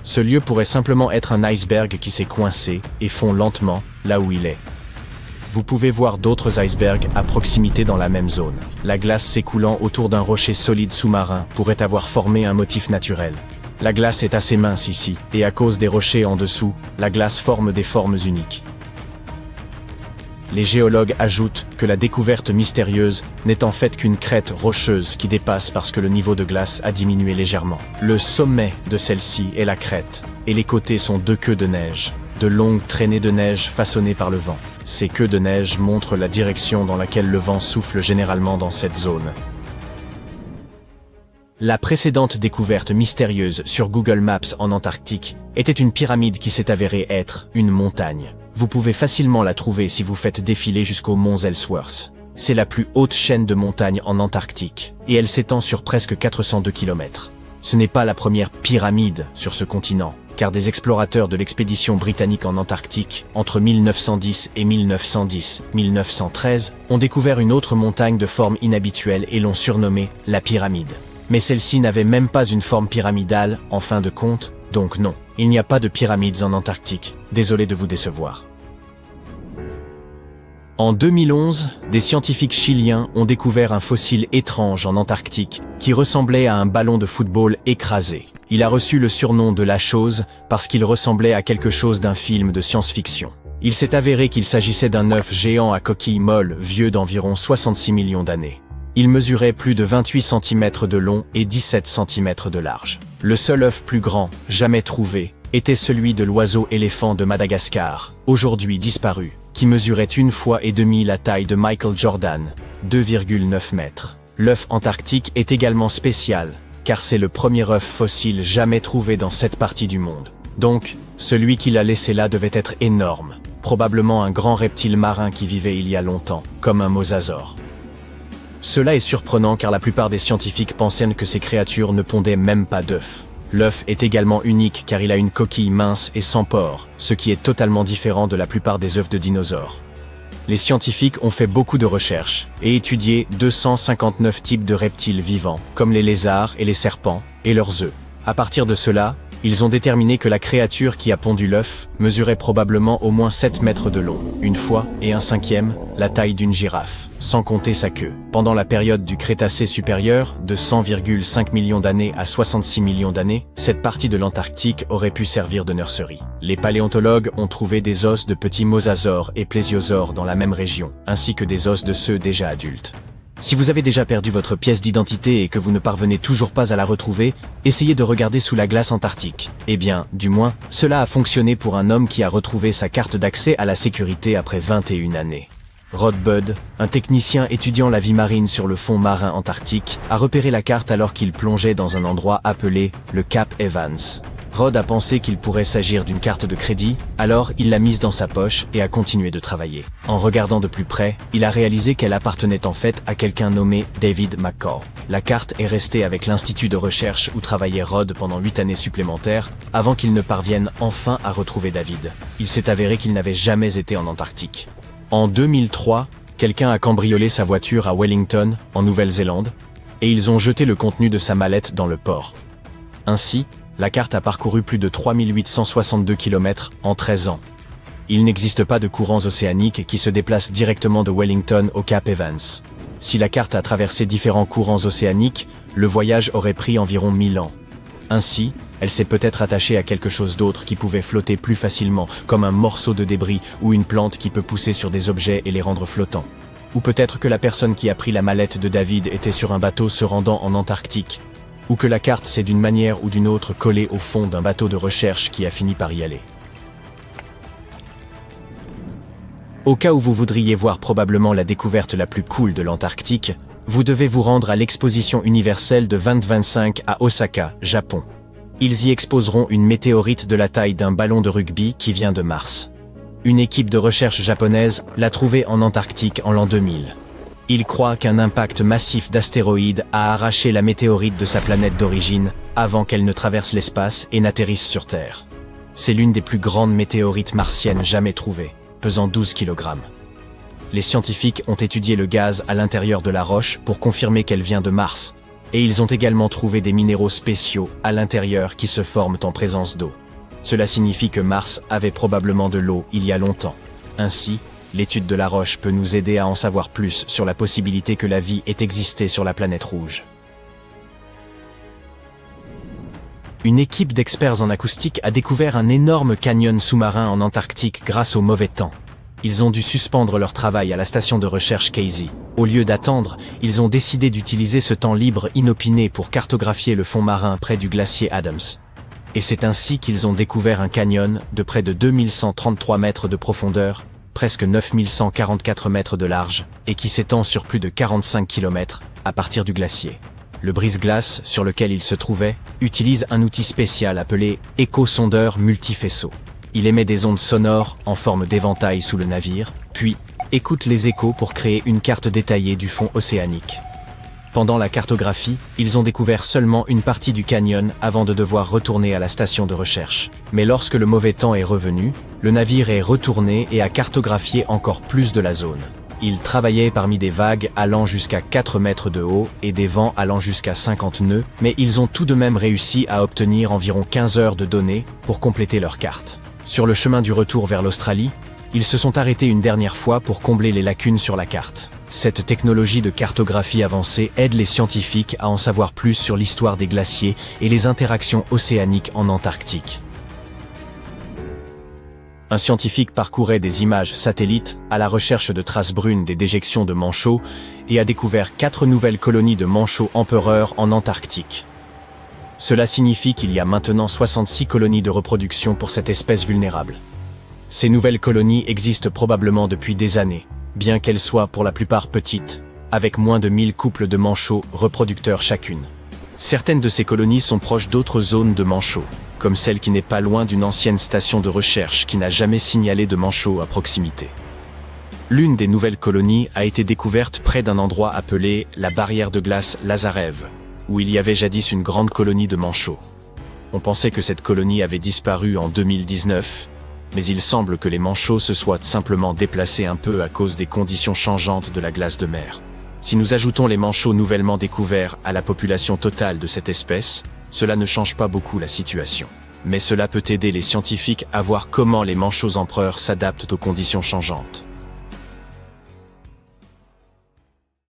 Ce lieu pourrait simplement être un iceberg qui s'est coincé et fond lentement là où il est. Vous pouvez voir d'autres icebergs à proximité dans la même zone. La glace s'écoulant autour d'un rocher solide sous-marin pourrait avoir formé un motif naturel. La glace est assez mince ici, et à cause des rochers en dessous, la glace forme des formes uniques. Les géologues ajoutent que la découverte mystérieuse n'est en fait qu'une crête rocheuse qui dépasse parce que le niveau de glace a diminué légèrement. Le sommet de celle-ci est la crête, et les côtés sont deux queues de neige, de longues traînées de neige façonnées par le vent. Ces queues de neige montrent la direction dans laquelle le vent souffle généralement dans cette zone. La précédente découverte mystérieuse sur Google Maps en Antarctique était une pyramide qui s'est avérée être une montagne. Vous pouvez facilement la trouver si vous faites défiler jusqu'au mont Ellsworth. C'est la plus haute chaîne de montagnes en Antarctique, et elle s'étend sur presque 402 km. Ce n'est pas la première pyramide sur ce continent, car des explorateurs de l'expédition britannique en Antarctique, entre 1910 et 1913, ont découvert une autre montagne de forme inhabituelle et l'ont surnommée la pyramide. Mais celle-ci n'avait même pas une forme pyramidale, en fin de compte, donc non, il n'y a pas de pyramides en Antarctique, désolé de vous décevoir. En 2011, des scientifiques chiliens ont découvert un fossile étrange en Antarctique qui ressemblait à un ballon de football écrasé. Il a reçu le surnom de la chose parce qu'il ressemblait à quelque chose d'un film de science-fiction. Il s'est avéré qu'il s'agissait d'un œuf géant à coquille molle vieux d'environ 66 millions d'années. Il mesurait plus de 28 cm de long et 17 cm de large. Le seul œuf plus grand, jamais trouvé, était celui de l'oiseau éléphant de Madagascar, aujourd'hui disparu, qui mesurait 1,5 fois la taille de Michael Jordan, 2,9 mètres. L'œuf antarctique est également spécial, car c'est le premier œuf fossile jamais trouvé dans cette partie du monde. Donc, celui qui l'a laissé là devait être énorme, probablement un grand reptile marin qui vivait il y a longtemps, comme un mosasaure. Cela est surprenant car la plupart des scientifiques pensaient que ces créatures ne pondaient même pas d'œufs. L'œuf est également unique car il a une coquille mince et sans pores, ce qui est totalement différent de la plupart des œufs de dinosaures. Les scientifiques ont fait beaucoup de recherches et étudié 259 types de reptiles vivants, comme les lézards et les serpents, et leurs œufs. À partir de cela, ils ont déterminé que la créature qui a pondu l'œuf mesurait probablement au moins 7 mètres de long, 1 fois et 1/5 la taille d'une girafe, sans compter sa queue. Pendant la période du Crétacé supérieur, de 100,5 millions d'années à 66 millions d'années, cette partie de l'Antarctique aurait pu servir de nurserie. Les paléontologues ont trouvé des os de petits mosasaures et plésiosaures dans la même région, ainsi que des os de ceux déjà adultes. Si vous avez déjà perdu votre pièce d'identité et que vous ne parvenez toujours pas à la retrouver, essayez de regarder sous la glace antarctique. Eh bien, du moins, cela a fonctionné pour un homme qui a retrouvé sa carte d'accès à la sécurité après 21 années. Rod Budd, un technicien étudiant la vie marine sur le fond marin antarctique, a repéré la carte alors qu'il plongeait dans un endroit appelé le Cap Evans. Rod a pensé qu'il pourrait s'agir d'une carte de crédit, alors il l'a mise dans sa poche et a continué de travailler. En regardant de plus près, il a réalisé qu'elle appartenait en fait à quelqu'un nommé David McCall. La carte est restée avec l'institut de recherche où travaillait Rod pendant 8 années supplémentaires, avant qu'il ne parvienne enfin à retrouver David. Il s'est avéré qu'il n'avait jamais été en Antarctique. En 2003, quelqu'un a cambriolé sa voiture à Wellington, en Nouvelle-Zélande, et ils ont jeté le contenu de sa mallette dans le port. Ainsi, la carte a parcouru plus de 3862 km en 13 ans. Il n'existe pas de courants océaniques qui se déplacent directement de Wellington au Cap Evans. Si la carte a traversé différents courants océaniques, le voyage aurait pris environ 1000 ans. Ainsi, elle s'est peut-être attachée à quelque chose d'autre qui pouvait flotter plus facilement, comme un morceau de débris ou une plante qui peut pousser sur des objets et les rendre flottants. Ou peut-être que la personne qui a pris la mallette de David était sur un bateau se rendant en Antarctique. Ou que la carte s'est d'une manière ou d'une autre collée au fond d'un bateau de recherche qui a fini par y aller. Au cas où vous voudriez voir probablement la découverte la plus cool de l'Antarctique, vous devez vous rendre à l'exposition universelle de 2025 à Osaka, Japon. Ils y exposeront une météorite de la taille d'un ballon de rugby qui vient de Mars. Une équipe de recherche japonaise l'a trouvée en Antarctique en l'an 2000. Ils croient qu'un impact massif d'astéroïdes a arraché la météorite de sa planète d'origine avant qu'elle ne traverse l'espace et n'atterrisse sur Terre. C'est l'une des plus grandes météorites martiennes jamais trouvées, pesant 12 kg. Les scientifiques ont étudié le gaz à l'intérieur de la roche pour confirmer qu'elle vient de Mars, et ils ont également trouvé des minéraux spéciaux à l'intérieur qui se forment en présence d'eau. Cela signifie que Mars avait probablement de l'eau il y a longtemps. Ainsi, l'étude de la roche peut nous aider à en savoir plus sur la possibilité que la vie ait existé sur la planète rouge. Une équipe d'experts en acoustique a découvert un énorme canyon sous-marin en Antarctique grâce au mauvais temps. Ils ont dû suspendre leur travail à la station de recherche Casey. Au lieu d'attendre, ils ont décidé d'utiliser ce temps libre inopiné pour cartographier le fond marin près du glacier Adams. Et c'est ainsi qu'ils ont découvert un canyon de près de 2133 mètres de profondeur, presque 9144 mètres de large, et qui s'étend sur plus de 45 km à partir du glacier. Le brise-glace sur lequel il se trouvait utilise un outil spécial appelé écho-sondeur multifaisceau. Il émet des ondes sonores en forme d'éventail sous le navire, puis écoute les échos pour créer une carte détaillée du fond océanique. Pendant la cartographie, ils ont découvert seulement une partie du canyon avant de devoir retourner à la station de recherche. Mais lorsque le mauvais temps est revenu, le navire est retourné et a cartographié encore plus de la zone. Ils travaillaient parmi des vagues allant jusqu'à 4 mètres de haut et des vents allant jusqu'à 50 nœuds, mais ils ont tout de même réussi à obtenir environ 15 heures de données pour compléter leur carte. Sur le chemin du retour vers l'Australie, ils se sont arrêtés une dernière fois pour combler les lacunes sur la carte. Cette technologie de cartographie avancée aide les scientifiques à en savoir plus sur l'histoire des glaciers et les interactions océaniques en Antarctique. Un scientifique parcourait des images satellites à la recherche de traces brunes des déjections de manchots et a découvert 4 nouvelles colonies de manchots empereurs en Antarctique. Cela signifie qu'il y a maintenant 66 colonies de reproduction pour cette espèce vulnérable. Ces nouvelles colonies existent probablement depuis des années, bien qu'elles soient pour la plupart petites, avec moins de 1000 couples de manchots reproducteurs chacune. Certaines de ces colonies sont proches d'autres zones de manchots, comme celle qui n'est pas loin d'une ancienne station de recherche qui n'a jamais signalé de manchots à proximité. L'une des nouvelles colonies a été découverte près d'un endroit appelé la barrière de glace Lazarev, où il y avait jadis une grande colonie de manchots. On pensait que cette colonie avait disparu en 2019, mais il semble que les manchots se soient simplement déplacés un peu à cause des conditions changeantes de la glace de mer. Si nous ajoutons les manchots nouvellement découverts à la population totale de cette espèce, cela ne change pas beaucoup la situation. Mais cela peut aider les scientifiques à voir comment les manchots empereurs s'adaptent aux conditions changeantes.